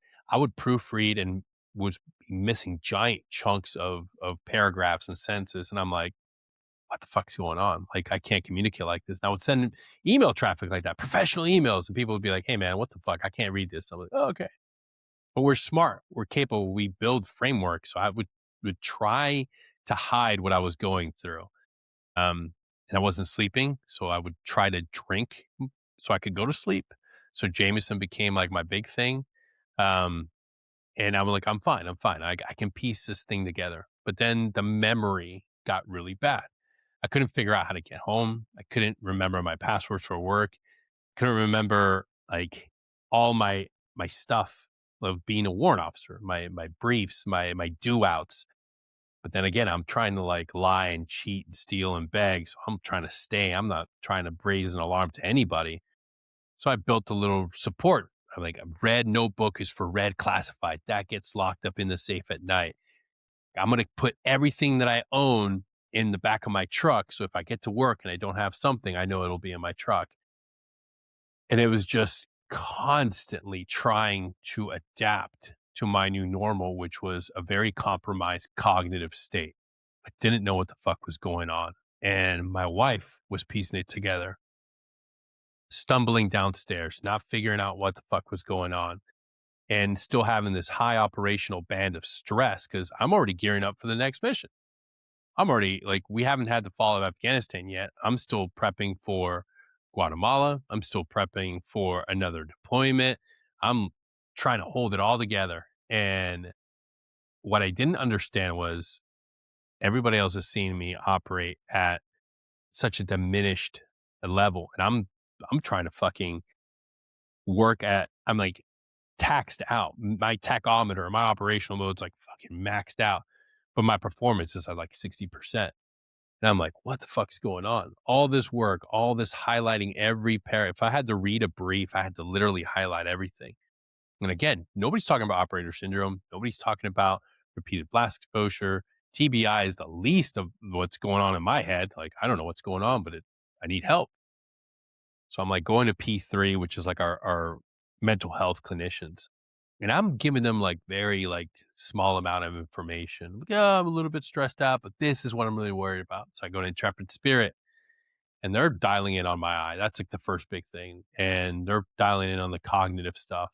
Speaker 2: proofread and was missing giant chunks of paragraphs and sentences. And I'm like, what the fuck's going on? Like, I can't communicate like this. And I would send email traffic like that, professional emails, and people would be like, hey, man, what the fuck? I can't read this. I'm like, oh, okay. But we're smart. We're capable. We build frameworks. So I would try to hide what I was going through. And I wasn't sleeping. So I would try to drink so I could go to sleep. So Jameson became like my big thing. Um, and I'm like, I'm fine. I'm fine. I can piece this thing together. But then the memory got really bad. I couldn't figure out how to get home. I couldn't remember my passwords for work. Couldn't remember like all my stuff of being a warrant officer, my briefs, my do outs. But then again, I'm trying to like lie and cheat and steal and beg. So I'm trying to stay. I'm not trying to raise an alarm to anybody. So I built a little support. I'm like, a red notebook is for red classified. That gets locked up in the safe at night. I'm going to put everything that I own in the back of my truck. So if I get to work and I don't have something, I know it'll be in my truck. And it was just constantly trying to adapt to my new normal, which was a very compromised cognitive state. I didn't know what the fuck was going on. And my wife was piecing it together, stumbling downstairs, not figuring out what the fuck was going on, and still having this high operational band of stress because I'm already gearing up for the next mission. I'm already like, we haven't had the fall of Afghanistan yet. I'm still prepping for Guatemala. I'm still prepping for another deployment. I'm trying to hold it all together. And what I didn't understand was everybody else is seeing me operate at such a diminished level. And I'm trying to fucking work at, I'm like taxed out. My tachometer, my operational mode's like fucking maxed out, but my performance is at like 60%. And I'm like, what the fuck is going on? All this work, all this highlighting every pair. If I had to read a brief, I had to literally highlight everything. And again, nobody's talking about operator syndrome. Nobody's talking about repeated blast exposure. TBI is the least of what's going on in my head. Like, I don't know what's going on, but I need help. So I'm like going to P3, which is like our mental health clinicians. And I'm giving them like very like small amount of information. Like, yeah, I'm a little bit stressed out, but this is what I'm really worried about. So I go to Intrepid Spirit and they're dialing in on my eye. That's like the first big thing. And they're dialing in on the cognitive stuff.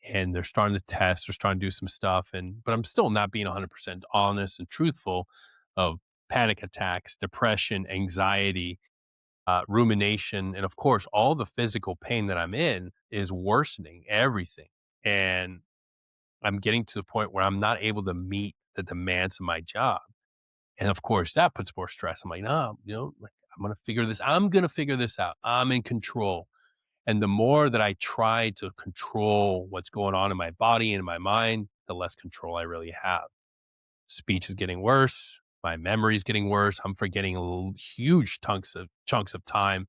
Speaker 2: And they're starting to test, they're starting to do some stuff. But I'm still not being 100% honest and truthful of panic attacks, depression, anxiety, rumination. And of course, all the physical pain that I'm in is worsening everything. And I'm getting to the point where I'm not able to meet the demands of my job. And of course, that puts more stress. I'm like, no, like I'm going to figure this out. I'm in control. And the more that I try to control what's going on in my body and in my mind, the less control I really have. Speech is getting worse. My memory is getting worse. I'm forgetting huge chunks of time,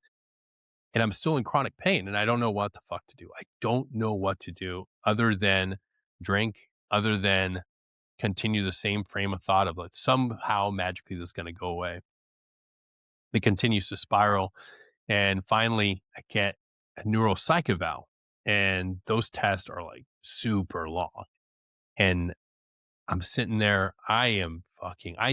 Speaker 2: and I'm still in chronic pain. And I don't know what the fuck to do. I don't know what to do other than drink, other than continue the same frame of thought of like somehow magically this is going to go away. It continues to spiral. And finally, I get a neuropsych eval. And those tests are like super long. And I'm sitting there. I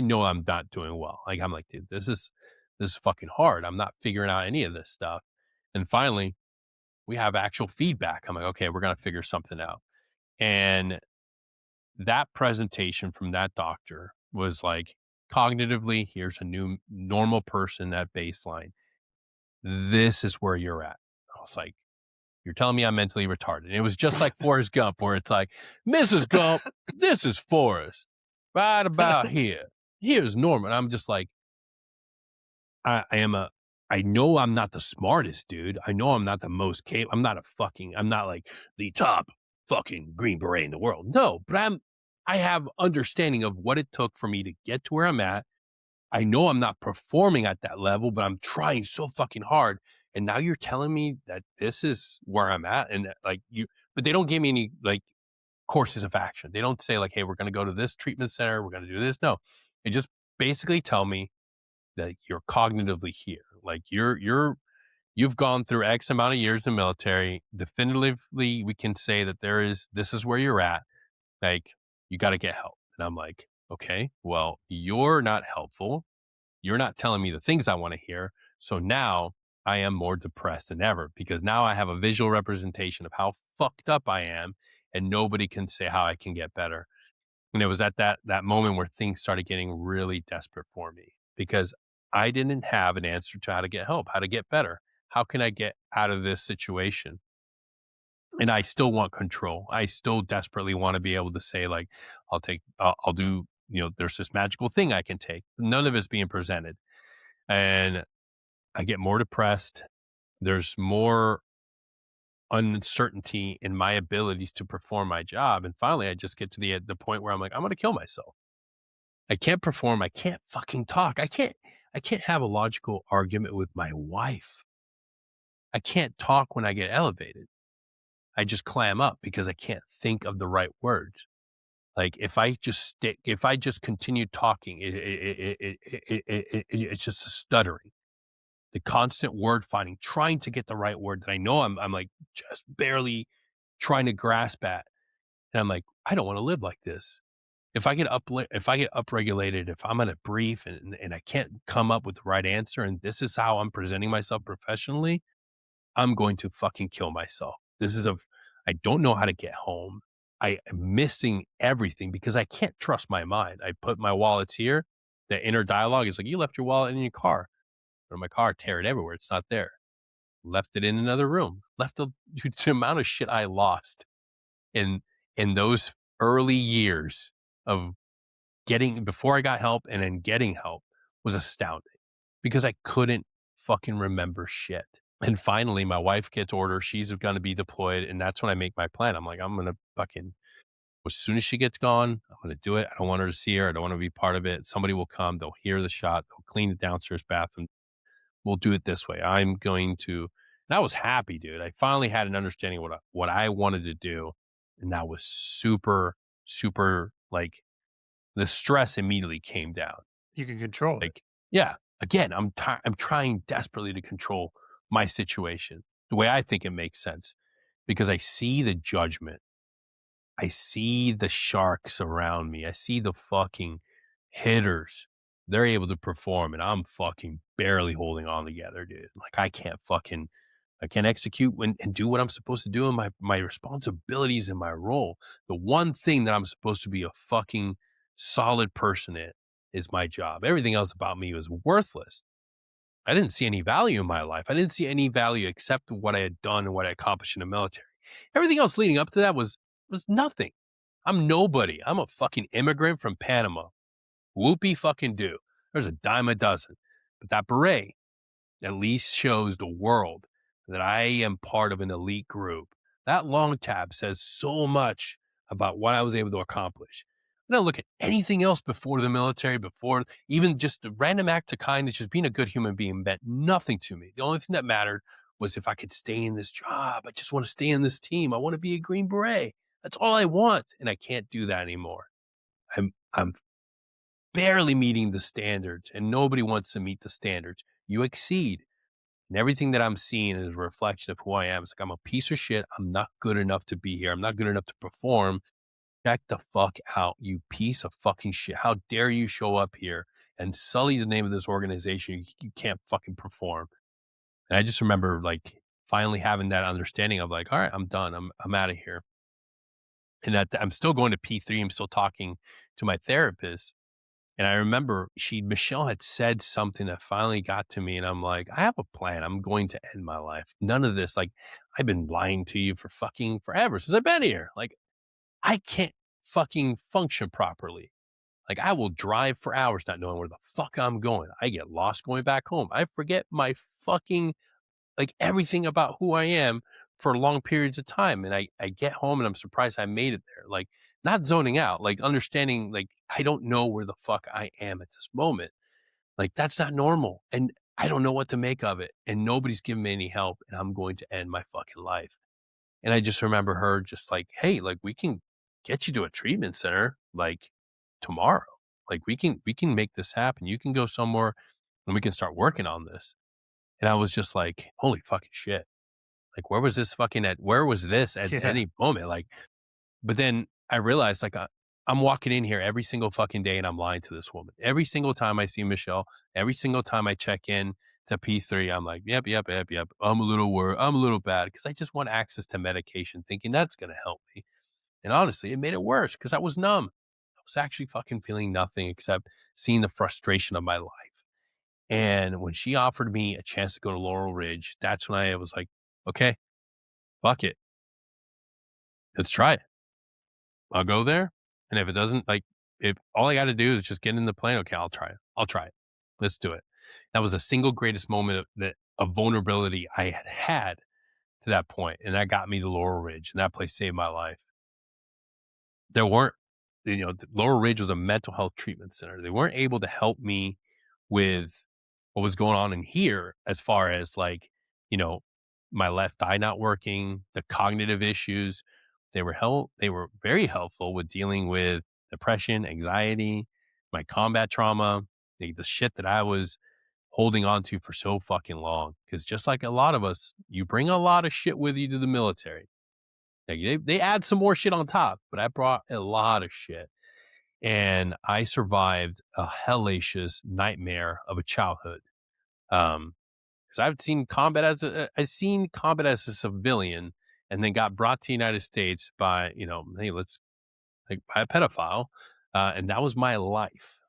Speaker 2: know I'm not doing well. Like, I'm like, dude, this is fucking hard. I'm not figuring out any of this stuff. And finally, we have actual feedback. I'm like, okay, we're going to figure something out. And that presentation from that doctor was like, cognitively, here's a new normal person at baseline. This is where you're at. I was like, You're telling me I'm mentally retarded. And it was just like Forrest Gump, where it's like, Mrs. Gump, this is Forrest. Right about here. Here's Norman. I'm just like, I know I'm not the smartest dude. I know I'm not the most capable. I'm not like the top fucking Green Beret in the world. No, but I have understanding of what it took for me to get to where I'm at. I know I'm not performing at that level, but I'm trying so fucking hard. And now you're telling me that this is where I'm at, and that, like, but they don't give me any like courses of action. They don't say like, hey, we're going to go to this treatment center. We're going to do this. No, they just basically tell me that you're cognitively here. Like you've gone through X amount of years in the military. Definitively, we can say that this is where you're at. Like, you got to get help. And I'm like, okay, well, you're not helpful. You're not telling me the things I want to hear. So now I am more depressed than ever because now I have a visual representation of how fucked up I am, and nobody can say how I can get better. And it was at that moment where things started getting really desperate for me because I didn't have an answer to how to get help, how to get better. How can I get out of this situation? And I still want control. I still desperately want to be able to say, like, I'll do, there's this magical thing I can take. None of it's being presented. And I get more depressed. There's more uncertainty in my abilities to perform my job. And finally, I just get to the point where I'm like, I'm going to kill myself. I can't perform. I can't fucking talk. I can't have a logical argument with my wife. I can't talk when I get elevated. I just clam up because I can't think of the right words. Like if I just continue talking, it's just a stuttering, the constant word finding, trying to get the right word that I know I'm like just barely trying to grasp at. And I'm like, I don't want to live like this. If I get upregulated, if I'm in a brief and I can't come up with the right answer, and this is how I'm presenting myself professionally, I'm going to fucking kill myself. I don't know how to get home. I am missing everything because I can't trust my mind. I put my wallets here. The inner dialogue is like, you left your wallet in your car. Or my car, tear it everywhere. It's not there. Left it in another room. Left the amount of shit I lost in those early years of getting before I got help and then getting help was astounding because I couldn't fucking remember shit. And finally, my wife gets orders. She's going to be deployed. And that's when I make my plan. I'm like, I'm going to fucking, as soon as she gets gone, I'm going to do it. I don't want her to see her. I don't want to be part of it. Somebody will come. They'll hear the shot. They'll clean the downstairs bathroom. We'll do it this way. I'm going to, and I was happy, dude. I finally had an understanding of what I wanted to do. And that was super, super like the stress immediately came down.
Speaker 3: You can control it.
Speaker 2: Like, yeah, again, I'm trying desperately to control my situation the way I think it makes sense because I see the judgment. I see the sharks around me. I see the fucking hitters. They're able to perform and I'm fucking barely holding on together, dude. Like I can't execute and do what I'm supposed to do in my responsibilities in my role. The one thing that I'm supposed to be a fucking solid person in is my job. Everything else about me was worthless. I didn't see any value in my life. I didn't see any value except what I had done and what I accomplished in the military. Everything else leading up to that was nothing. I'm nobody. I'm a fucking immigrant from Panama. Whoopie fucking do. There's a dime a dozen. But that beret, at least shows the world that I am part of an elite group. That long tab says so much about what I was able to accomplish. I don't look at anything else before the military, before even just the random act of kindness, just being a good human being meant nothing to me. The only thing that mattered was if I could stay in this job. I just want to stay in this team. I want to be a Green Beret. That's all I want. And I can't do that anymore. I'm barely meeting the standards and nobody wants to meet the standards. You exceed. And everything that I'm seeing is a reflection of who I am. It's like, I'm a piece of shit. I'm not good enough to be here. I'm not good enough to perform. Check the fuck out, you piece of fucking shit. How dare you show up here and sully the name of this organization? You can't fucking perform. And I just remember like finally having that understanding of like, all right, I'm done. I'm out of here. And that I'm still going to P3. I'm still talking to my therapist. And I remember Michelle had said something that finally got to me, and I'm like, I have a plan. I'm going to end my life. None of this, like, I've been lying to you for fucking forever since I've been here. Like, I can't fucking function properly. Like, I will drive for hours not knowing where the fuck I'm going. I get lost going back home. I forget my fucking, like, everything about who I am for long periods of time. And I get home and I'm surprised I made it there. Like, not zoning out, like understanding, like, I don't know where the fuck I am at this moment. Like, that's not normal. And I don't know what to make of it. And nobody's giving me any help. And I'm going to end my fucking life. And I just remember her just like, hey, like, we can get you to a treatment center like tomorrow. Like, we can make this happen. You can go somewhere and we can start working on this. And I was just like, holy fucking shit. Like, where was this at
Speaker 3: Yeah.
Speaker 2: any moment? Like, but then I realized, like, I'm walking in here every single fucking day and I'm lying to this woman. Every single time I see Michelle, every single time I check in to P3, I'm like, yep, yep, yep, yep. I'm a little worried. I'm a little bad because I just want access to medication thinking that's going to help me. And honestly, it made it worse because I was numb. I was actually fucking feeling nothing except seeing the frustration of my life. And when she offered me a chance to go to Laurel Ridge, that's when I was like, okay, fuck it. Let's try it. I'll go there. And if it doesn't, like, if all I got to do is just get in the plane, okay, I'll try it. I'll try it. Let's do it. That was the single greatest moment of vulnerability I had had to that point, and that got me to Laurel Ridge, and that place saved my life. There weren't, Laurel Ridge was a mental health treatment center. They weren't able to help me with what was going on in here as far as, like, you know, my left eye not working, the cognitive issues. They were very helpful with dealing with depression, anxiety, my combat trauma, the shit that I was holding on to for so fucking long. Because just like a lot of us, you bring a lot of shit with you to the military. Like, they add some more shit on top, but I brought a lot of shit. And I survived a hellacious nightmare of a childhood. Because I've seen combat as a civilian, and then got brought to the United States by, hey, let's, like, by a pedophile, and that was my life,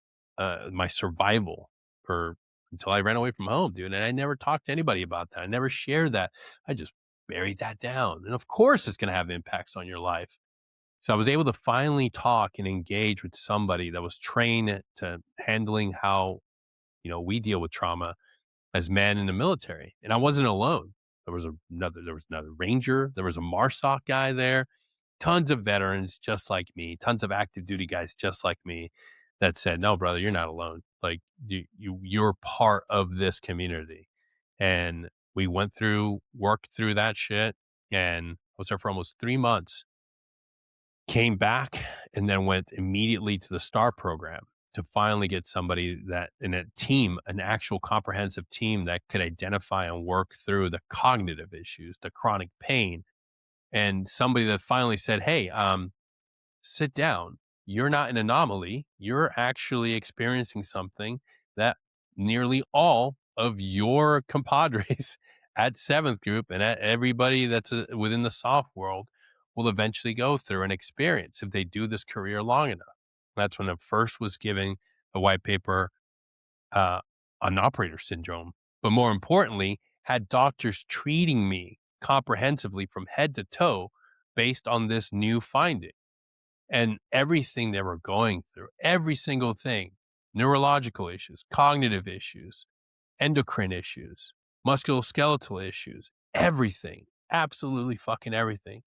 Speaker 2: my survival for until I ran away from home, dude. And I never talked to anybody about that. I never shared that. I just buried that down. And of course, it's going to have impacts on your life. So I was able to finally talk and engage with somebody that was trained to handling how, we deal with trauma as men in the military. And I wasn't alone. There was another ranger. There was a MARSOC guy there, tons of veterans just like me, tons of active duty guys just like me that said, no, brother, you're not alone. Like, you're part of this community. And we worked through that shit. And I was there for almost 3 months, came back, and then went immediately to the STAR program to finally get somebody that in a team, an actual comprehensive team that could identify and work through the cognitive issues, the chronic pain, and somebody that finally said, hey, sit down. You're not an anomaly. You're actually experiencing something that nearly all of your compadres at seventh group and at everybody that's within the soft world will eventually go through and experience if they do this career long enough. That's when it first was giving a white paper uh, on operator syndrome, but more importantly, had doctors treating me comprehensively from head to toe based on this new finding and everything they were going through, every single thing, neurological issues, cognitive issues, endocrine issues, musculoskeletal issues, everything, absolutely fucking everything.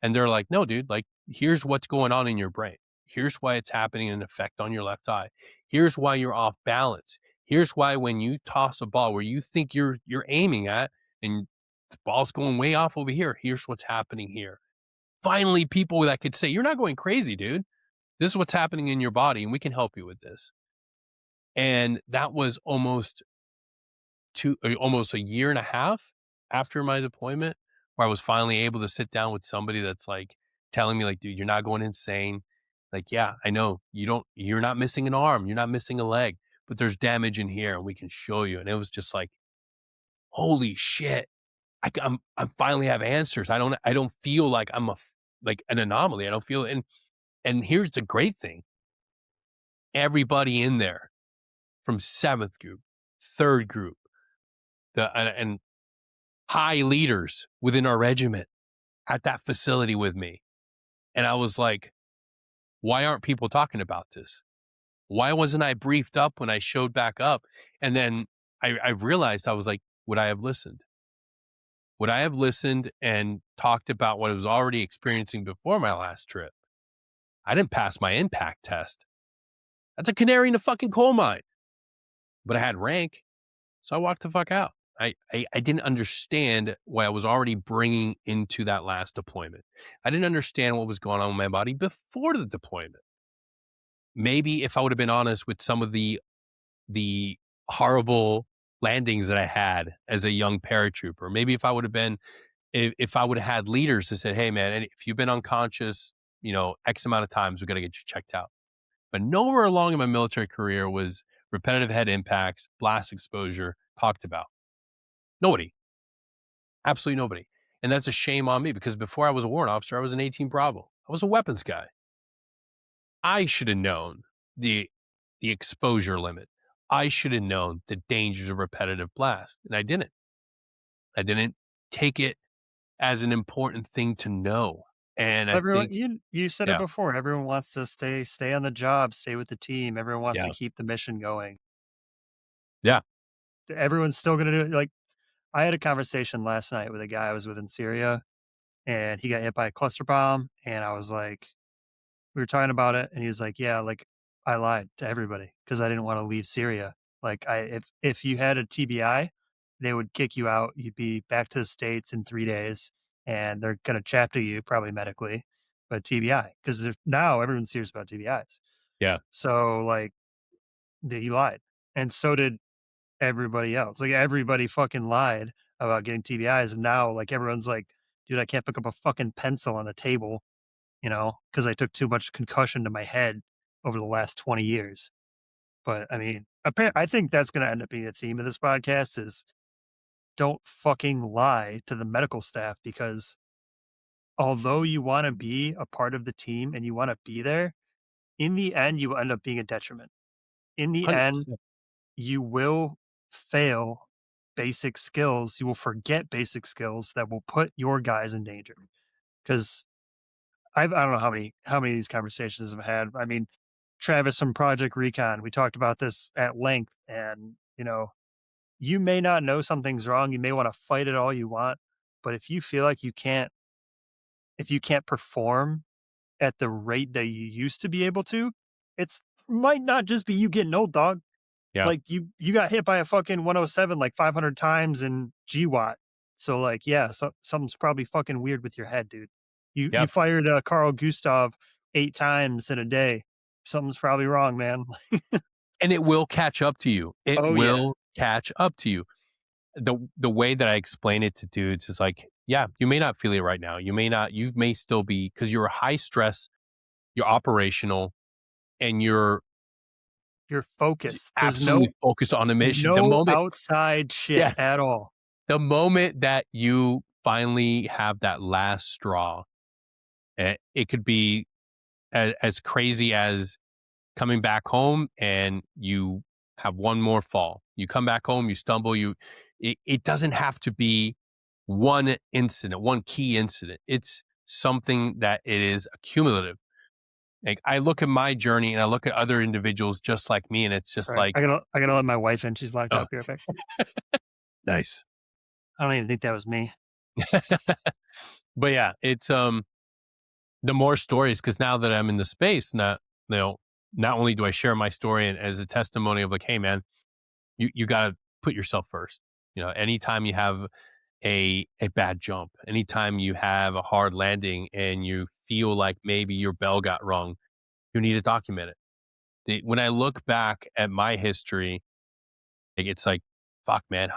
Speaker 2: And they're like, no, dude, like, here's what's going on in your brain. Here's why it's having an effect on your left eye. Here's why you're off balance. Here's why when you toss a ball where you think you're aiming at and the ball's going way off over here, here's what's happening here. Finally, people that could say, you're not going crazy, dude. This is what's happening in your body, and we can help you with this. And that was almost a year and a half after my deployment, where I was finally able to sit down with somebody that's like telling me, like, dude, you're not going insane. Like, yeah, I know you're not missing an arm, you're not missing a leg, but there's damage in here and we can show you. And it was just like, holy shit. I finally have answers. I don't feel like like an anomaly. I don't feel, and here's the great thing. everybody in there from 7th group, 3rd group, and high leaders within our regiment at that facility with me. And I was like, why aren't people talking about this? Why wasn't I briefed up when I showed back up? And then I realized, I was like, would I have listened? Would I have listened and talked about what I was already experiencing before my last trip? I didn't pass my impact test. That's a canary in the fucking coal mine. But I had rank, so I walked the fuck out. I didn't understand what I was already bringing into that last deployment. I didn't understand what was going on with my body before the deployment. Maybe if I would have been honest with some of the horrible landings that I had as a young paratrooper, maybe if I would have been, if I would have had leaders that said, hey man, if you've been unconscious, X amount of times, we got to get you checked out. But nowhere along in my military career was repetitive head impacts, blast exposure talked about. Nobody. Absolutely nobody. And that's a shame on me, because before I was a warrant officer, I was an 18 Bravo. I was a weapons guy. I should have known the exposure limit. I should have known the dangers of repetitive blast, and I didn't. I didn't take it as an important thing to know. And I
Speaker 3: Everyone,
Speaker 2: think,
Speaker 3: you said it
Speaker 2: yeah,
Speaker 3: before. Everyone wants to stay on the job, stay with the team. Everyone wants to
Speaker 2: yeah,
Speaker 3: keep the mission going.
Speaker 2: yeah,
Speaker 3: Everyone's still gonna do it. Like, I had a conversation last night with a guy I was with in Syria, and he got hit by a cluster bomb, and I was like, we were talking about it, and he was like, "Yeah, like I lied to everybody because I didn't want to leave Syria. Like, if you had a TBI, they would kick you out. You'd be back to the States in 3 days, and they're gonna chapter you probably medically, but TBI because now everyone's serious about TBIs.
Speaker 2: yeah.
Speaker 3: So like, he lied, and so did everybody else. Like everybody fucking lied about getting TBIs, and now like everyone's like, dude, I can't pick up a fucking pencil on the table, because I took too much concussion to my head over the last 20 years. But I mean, I think that's going to end up being a theme of this podcast is don't fucking lie to the medical staff, because although you want to be a part of the team and you want to be there, in the end, you will end up being a detriment. In the end,
Speaker 2: 100%.
Speaker 3: you will fail basic skills. You will forget basic skills that will put your guys in danger. Because I don't know how many of these conversations I've had. I mean, Travis from Project Recon, we talked about this at length, and you may not know something's wrong. You may want to fight it all you want, but if you feel like if you can't perform at the rate that you used to be able to, it's might not just be you getting old, dog.
Speaker 2: Yeah,
Speaker 3: Like you got hit by a fucking 107 like 500 times in GWAT. So like, yeah, something's probably fucking weird with your head, dude. You
Speaker 2: yeah.
Speaker 3: fired Carl Gustav 8 times in a day. Something's probably wrong, man.
Speaker 2: And it will catch up to you. It
Speaker 3: Oh yeah.
Speaker 2: will catch up to you. The way that I explain it to dudes is like, yeah, you may not feel it right now. You may still be, because you're high stress, you're operational, and you're
Speaker 3: You're focused.
Speaker 2: absolutely focused on the
Speaker 3: There's
Speaker 2: mission.
Speaker 3: no outside shit
Speaker 2: Yes,
Speaker 3: at all.
Speaker 2: the moment that you finally have that last straw, it could be as crazy as coming back home and you have one more fall. You come back home, you stumble, it doesn't have to be one incident, one key incident. It's something that it is accumulative. Like I look at my journey and I look at other individuals just like me, and it's just
Speaker 3: Sorry.
Speaker 2: like,
Speaker 3: I gotta let my wife in. She's locked
Speaker 2: oh,
Speaker 3: up here. Back.
Speaker 2: nice.
Speaker 3: I don't even think that was me.
Speaker 2: But yeah, it's the more stories, because now that I'm in the space, not only do I share my story and as a testimony of like, hey man, you got to put yourself first. Anytime you have a bad jump, anytime you have a hard landing and you feel like maybe your bell got rung, you need to document it. When I look back at my history, like, it's like, fuck, man,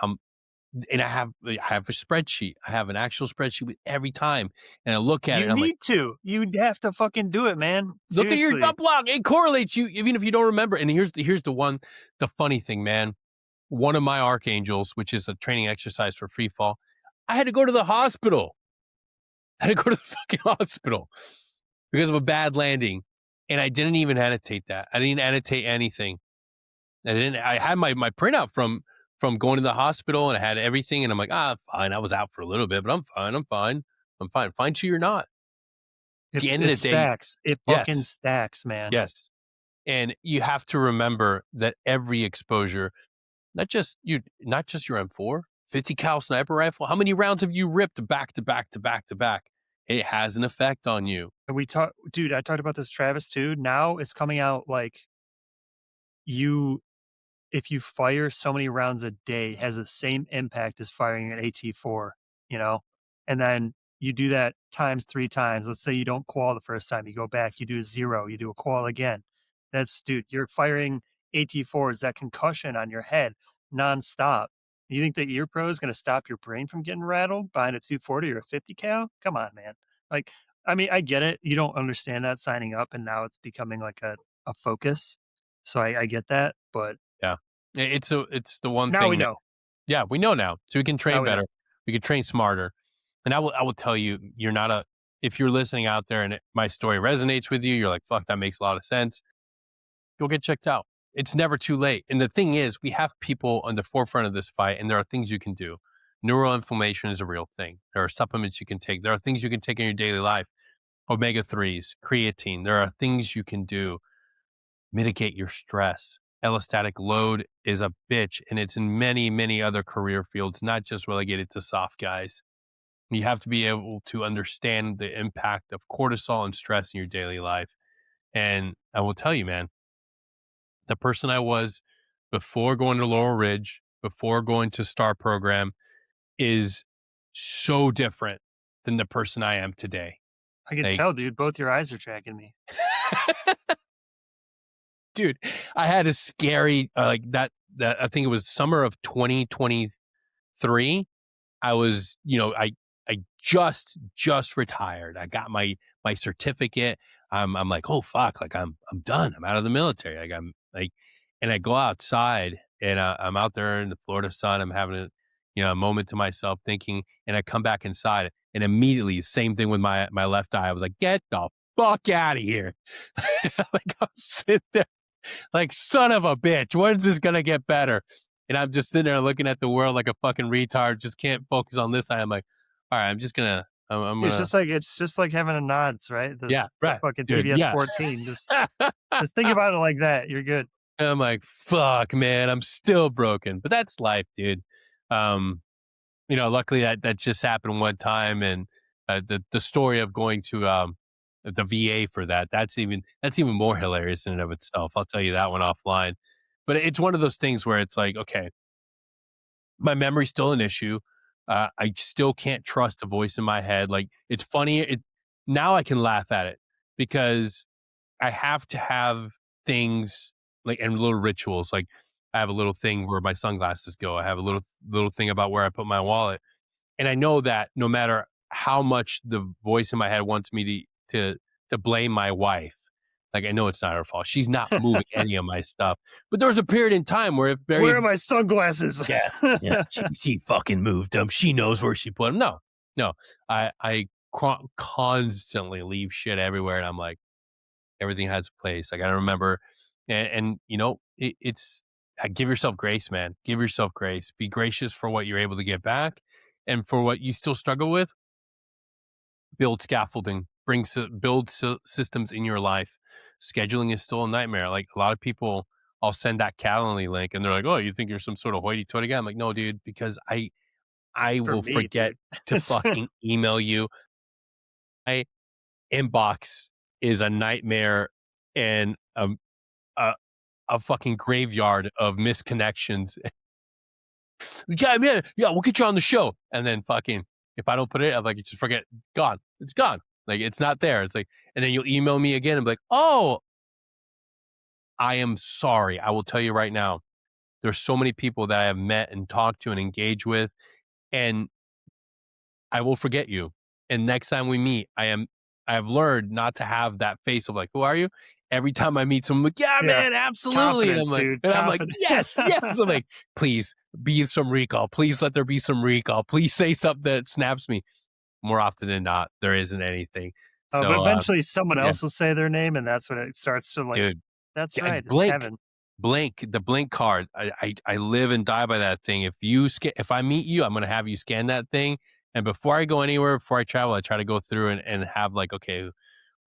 Speaker 2: and I have a spreadsheet. I have an actual spreadsheet with every time, and I look at it
Speaker 3: You
Speaker 2: and I'm like,
Speaker 3: need to. You'd have to fucking do it, man.
Speaker 2: look at your
Speaker 3: Seriously.
Speaker 2: jump log. It correlates you even if you don't remember. And the funny thing, man. One of my archangels, which is a training exercise for free fall, I had to go to the hospital. I had to go to the fucking hospital because of a bad landing. And I didn't even annotate that. I didn't annotate anything. I had my printout from going to the hospital, and I had everything, and I'm like, fine. I was out for a little bit, but I'm fine. I'm fine. I'm fine. Fine till you're not. At the end of
Speaker 3: It
Speaker 2: the day,
Speaker 3: stacks. It fucking
Speaker 2: yes,
Speaker 3: stacks, man.
Speaker 2: yes. And you have to remember that every exposure, not just your M4, 50 cal sniper rifle. How many rounds have you ripped back to back to back to back? It has an effect on you.
Speaker 3: And we talked, dude, I talked about this Travis too. Now it's coming out like you if you fire so many rounds a day, has the same impact as firing an AT4, you know? And then you do that times 3 times. Let's say you don't qual the first time, you go back, you do a 0, you do a qual again. That's dude, you're firing AT4s, that concussion on your head nonstop. You think the ear pro is gonna stop your brain from getting rattled behind a 240 or a 50 cal? Come on, man. Like, I mean, I get it. You don't understand that signing up, and now it's becoming like a focus. So I get that, but
Speaker 2: Yeah. It's the one
Speaker 3: now we
Speaker 2: thing that,
Speaker 3: know.
Speaker 2: yeah, we know now. So we can
Speaker 3: Now
Speaker 2: train
Speaker 3: we know.
Speaker 2: better. We can train smarter. And I will tell you, you're not a if you're listening out there and my story resonates with you, you're like, fuck, that makes a lot of sense. Go get checked out. It's never too late. And the thing is, we have people on the forefront of this fight, and there are things you can do. Neural inflammation is a real thing. There are supplements you can take. There are things you can take in your daily life. Omega 3s, creatine. There are things you can do. Mitigate your stress. Allostatic load is a bitch, and it's in many, many other career fields, not just relegated to soft guys. You have to be able to understand the impact of cortisol and stress in your daily life. And I will tell you, man, the person I was before going to Laurel Ridge, before going to Star Program, is so different than the person I am today.
Speaker 3: I can
Speaker 2: Like,
Speaker 3: tell, dude, both your eyes are tracking me.
Speaker 2: dude, I had a scary, that I think it was summer of 2023. I was, I just retired. I got my certificate. I'm like, oh fuck, like I'm done. I'm out of the military. Like I'm like, and I go outside, and I'm out there in the Florida sun. I'm having a moment to myself, thinking, and I come back inside, and immediately same thing with my left eye. I was like, get the fuck out of here. Like I'm sitting there like, son of a bitch, when's this gonna get better? And I'm just sitting there looking at the world like a fucking retard, just can't focus on this side. I'm like, all right, I'm
Speaker 3: Dude,
Speaker 2: gonna,
Speaker 3: it's just like having a nods, right?
Speaker 2: yeah,
Speaker 3: The
Speaker 2: right,
Speaker 3: fucking
Speaker 2: dude,
Speaker 3: PBS
Speaker 2: yeah.
Speaker 3: 14. Just think about it like that. You're good.
Speaker 2: And I'm like, fuck, man, I'm still broken, but that's life, dude. Um, luckily that just happened one time, and the story of going to the VA for that's even more hilarious in and of itself. I'll tell you that one offline. But it's one of those things where it's like, okay, my memory's still an issue. I still can't trust the voice in my head. Like it's funny. Now I can laugh at it because I have to have things like and little rituals. Like I have a little thing where my sunglasses go. I have a little thing about where I put my wallet, and I know that no matter how much the voice in my head wants me to blame my wife, like I know it's not her fault. She's not moving any of my stuff. But there was a period in time where it very
Speaker 3: Where are my sunglasses?
Speaker 2: yeah, yeah. She fucking moved them. She knows where she put them. No, no. I constantly leave shit everywhere, and I'm like, everything has a place. I gotta remember, and it's give yourself grace, man. Give yourself grace. Be gracious for what you're able to get back, and for what you still struggle with. Build scaffolding. Build systems in your life. Scheduling is still a nightmare. Like a lot of people, I'll send that Calendly link, and they're like, "Oh, you think you're some sort of hoity-toity guy?" I'm like, "No, dude, because I
Speaker 3: For
Speaker 2: will
Speaker 3: me,
Speaker 2: forget
Speaker 3: dude.
Speaker 2: to fucking email you. My inbox is a nightmare and a a fucking graveyard of misconnections. Yeah, man, yeah, we'll get you on the show. And then fucking, if I don't put it, I'm like, just forget, gone. It's gone. Like, it's not there. It's like, and then you'll email me again and be like, oh, I am sorry. I will tell you right now, there's so many people that I have met and talked to and engaged with, and I will forget you. And next time we meet, I have learned not to have that face of like, who are you? Every time I meet someone, like, yeah,
Speaker 3: Yeah.
Speaker 2: man, absolutely. And
Speaker 3: Confidence, dude.
Speaker 2: I'm like,
Speaker 3: Confidence.
Speaker 2: yes, yes. I'm like, please be some recall. Please let there be some recall. Please say something that snaps me. More often than not, there isn't anything.
Speaker 3: But
Speaker 2: So,
Speaker 3: eventually someone
Speaker 2: yeah,
Speaker 3: else will say their name, and that's when it starts to like,
Speaker 2: dude,
Speaker 3: that's right, it's
Speaker 2: Blink,
Speaker 3: Kevin.
Speaker 2: the Blink card. I live and die by that thing. If I meet you, I'm gonna have you scan that thing. And before I go anywhere, before I travel, I try to go through and have like, okay,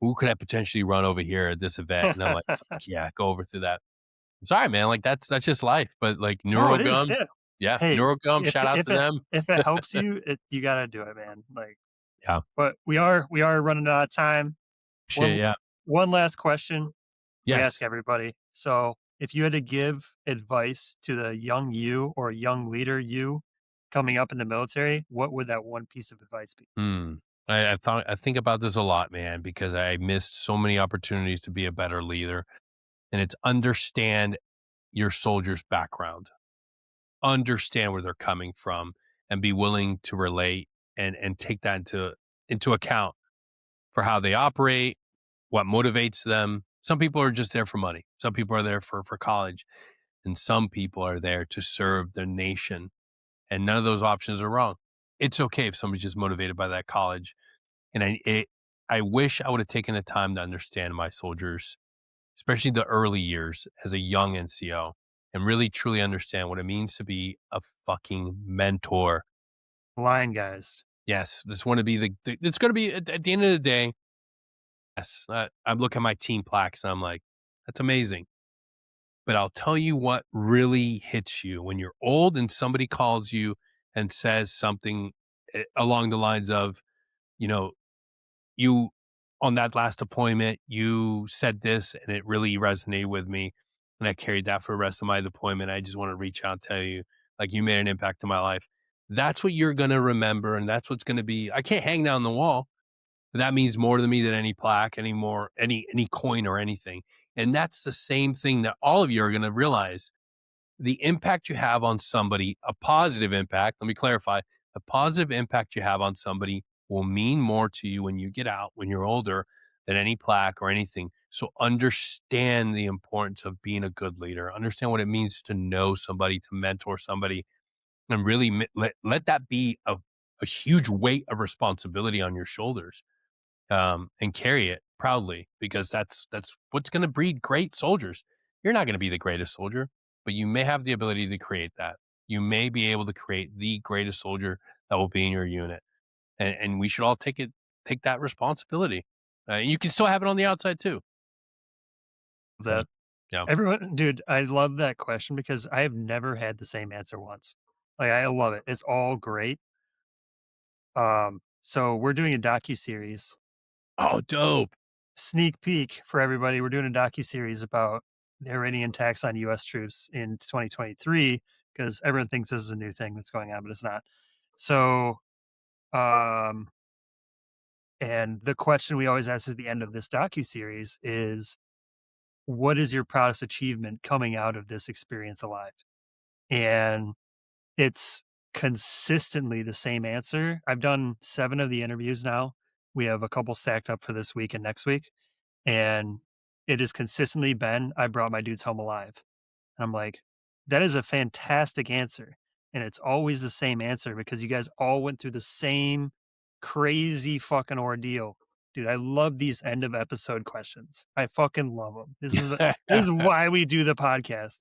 Speaker 2: who could I potentially run over here at this event? And I'm like, fuck yeah, go over through that. I'm sorry, man. Like that's just life. But like
Speaker 3: No, it is
Speaker 2: NeuroGum,
Speaker 3: shit.
Speaker 2: yeah,
Speaker 3: Hey,
Speaker 2: NeuroGum,
Speaker 3: if
Speaker 2: shout out to them.
Speaker 3: if it helps you, you gotta do it, man. Like,
Speaker 2: Yeah,
Speaker 3: but we are running out of time.
Speaker 2: shit,
Speaker 3: One
Speaker 2: yeah,
Speaker 3: one last question we ask
Speaker 2: yes.
Speaker 3: everybody. So, if you had to give advice to the young you or young leader you coming up in the military, what would that one piece of advice be?
Speaker 2: Hmm. I think about this a lot, man, because I missed so many opportunities to be a better leader. And it's understand your soldier's background, understand where they're coming from, and be willing to relate and take that into account for how they operate, what motivates them. Some people are just there for money. Some people are there for college, and some people are there to serve their nation. And none of those options are wrong. It's okay if somebody's just motivated by that college. And I wish I would have taken the time to understand my soldiers, especially the early years as a young NCO, and really truly understand what it means to be a fucking mentor.
Speaker 3: Line guys.
Speaker 2: Yes, just want to be it's going to be at the end of the day. Yes, I look at my team plaques and I'm like, that's amazing. But I'll tell you what really hits you when you're old and somebody calls you and says something along the lines of, you know, you on that last deployment, you said this and it really resonated with me. And I carried that for the rest of my deployment. I just want to reach out and tell you, like, you made an impact in my life. That's what you're going to remember. And that's what's going to be. I can't hang down the wall. That means more to me than any plaque, any more, any coin or anything. And that's the same thing that all of you are going to realize the impact you have on somebody, a positive impact, let me clarify, the positive impact you have on somebody will mean more to you when you get out, when you're older, than any plaque or anything. So understand the importance of being a good leader. Understand what it means to know somebody, to mentor somebody, and really let that be a huge weight of responsibility on your shoulders, and carry it proudly because that's what's going to breed great soldiers. You're not going to be the greatest soldier, but you may have the ability to create that. You may be able to create the greatest soldier that will be in your unit, and we should all take that responsibility. And you can still have it on the outside too. So,
Speaker 3: That
Speaker 2: yeah.
Speaker 3: everyone, dude, I love that question because I have never had the same answer once. Like, I love it. It's all great. So we're doing a docu series.
Speaker 2: Oh, dope.
Speaker 3: Sneak peek for everybody. We're doing a docu series about the Iranian attacks on U.S. troops in 2023 because everyone thinks this is a new thing that's going on, but it's not. So, um, and the question we always ask at the end of this docu series is, "What is your proudest achievement coming out of this experience alive?" And it's consistently the same answer. I've done 7 of the interviews now. We have a couple stacked up for this week and next week, and it has consistently been, "I brought my dudes home alive." And I'm like, "That is a fantastic answer." And it's always the same answer because you guys all went through the same crazy fucking ordeal. Dude, I love these end of episode questions. I fucking love them. This is why we do the podcast.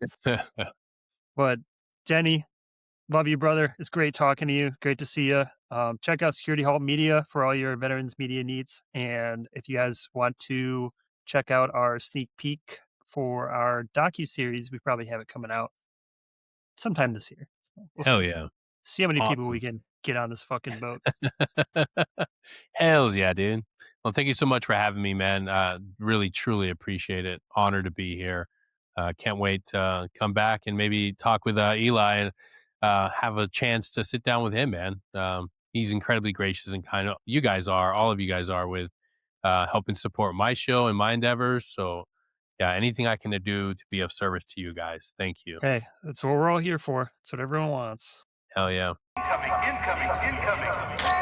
Speaker 3: But Denny, love you, brother. It's great talking to you. Great to see you. Check out Security Halt Media for all your veterans media needs. And if you guys want to check out our sneak peek for our docu series, we probably have it coming out sometime this year. We'll
Speaker 2: Hell
Speaker 3: see.
Speaker 2: yeah.
Speaker 3: See how many people we
Speaker 2: Awesome.
Speaker 3: can get on this fucking boat.
Speaker 2: Hells yeah, dude. Well, thank you so much for having me, man. Really, truly appreciate it. Honor to be here. Can't wait to come back and maybe talk with Eli and have a chance to sit down with him, man. He's incredibly gracious and kind. You guys are, all of you guys are, with helping support my show and my endeavors. So, yeah, anything I can do to be of service to you guys, thank you.
Speaker 3: Hey, that's what we're all here for. That's what everyone wants.
Speaker 2: Hell yeah.
Speaker 1: Incoming, incoming, incoming.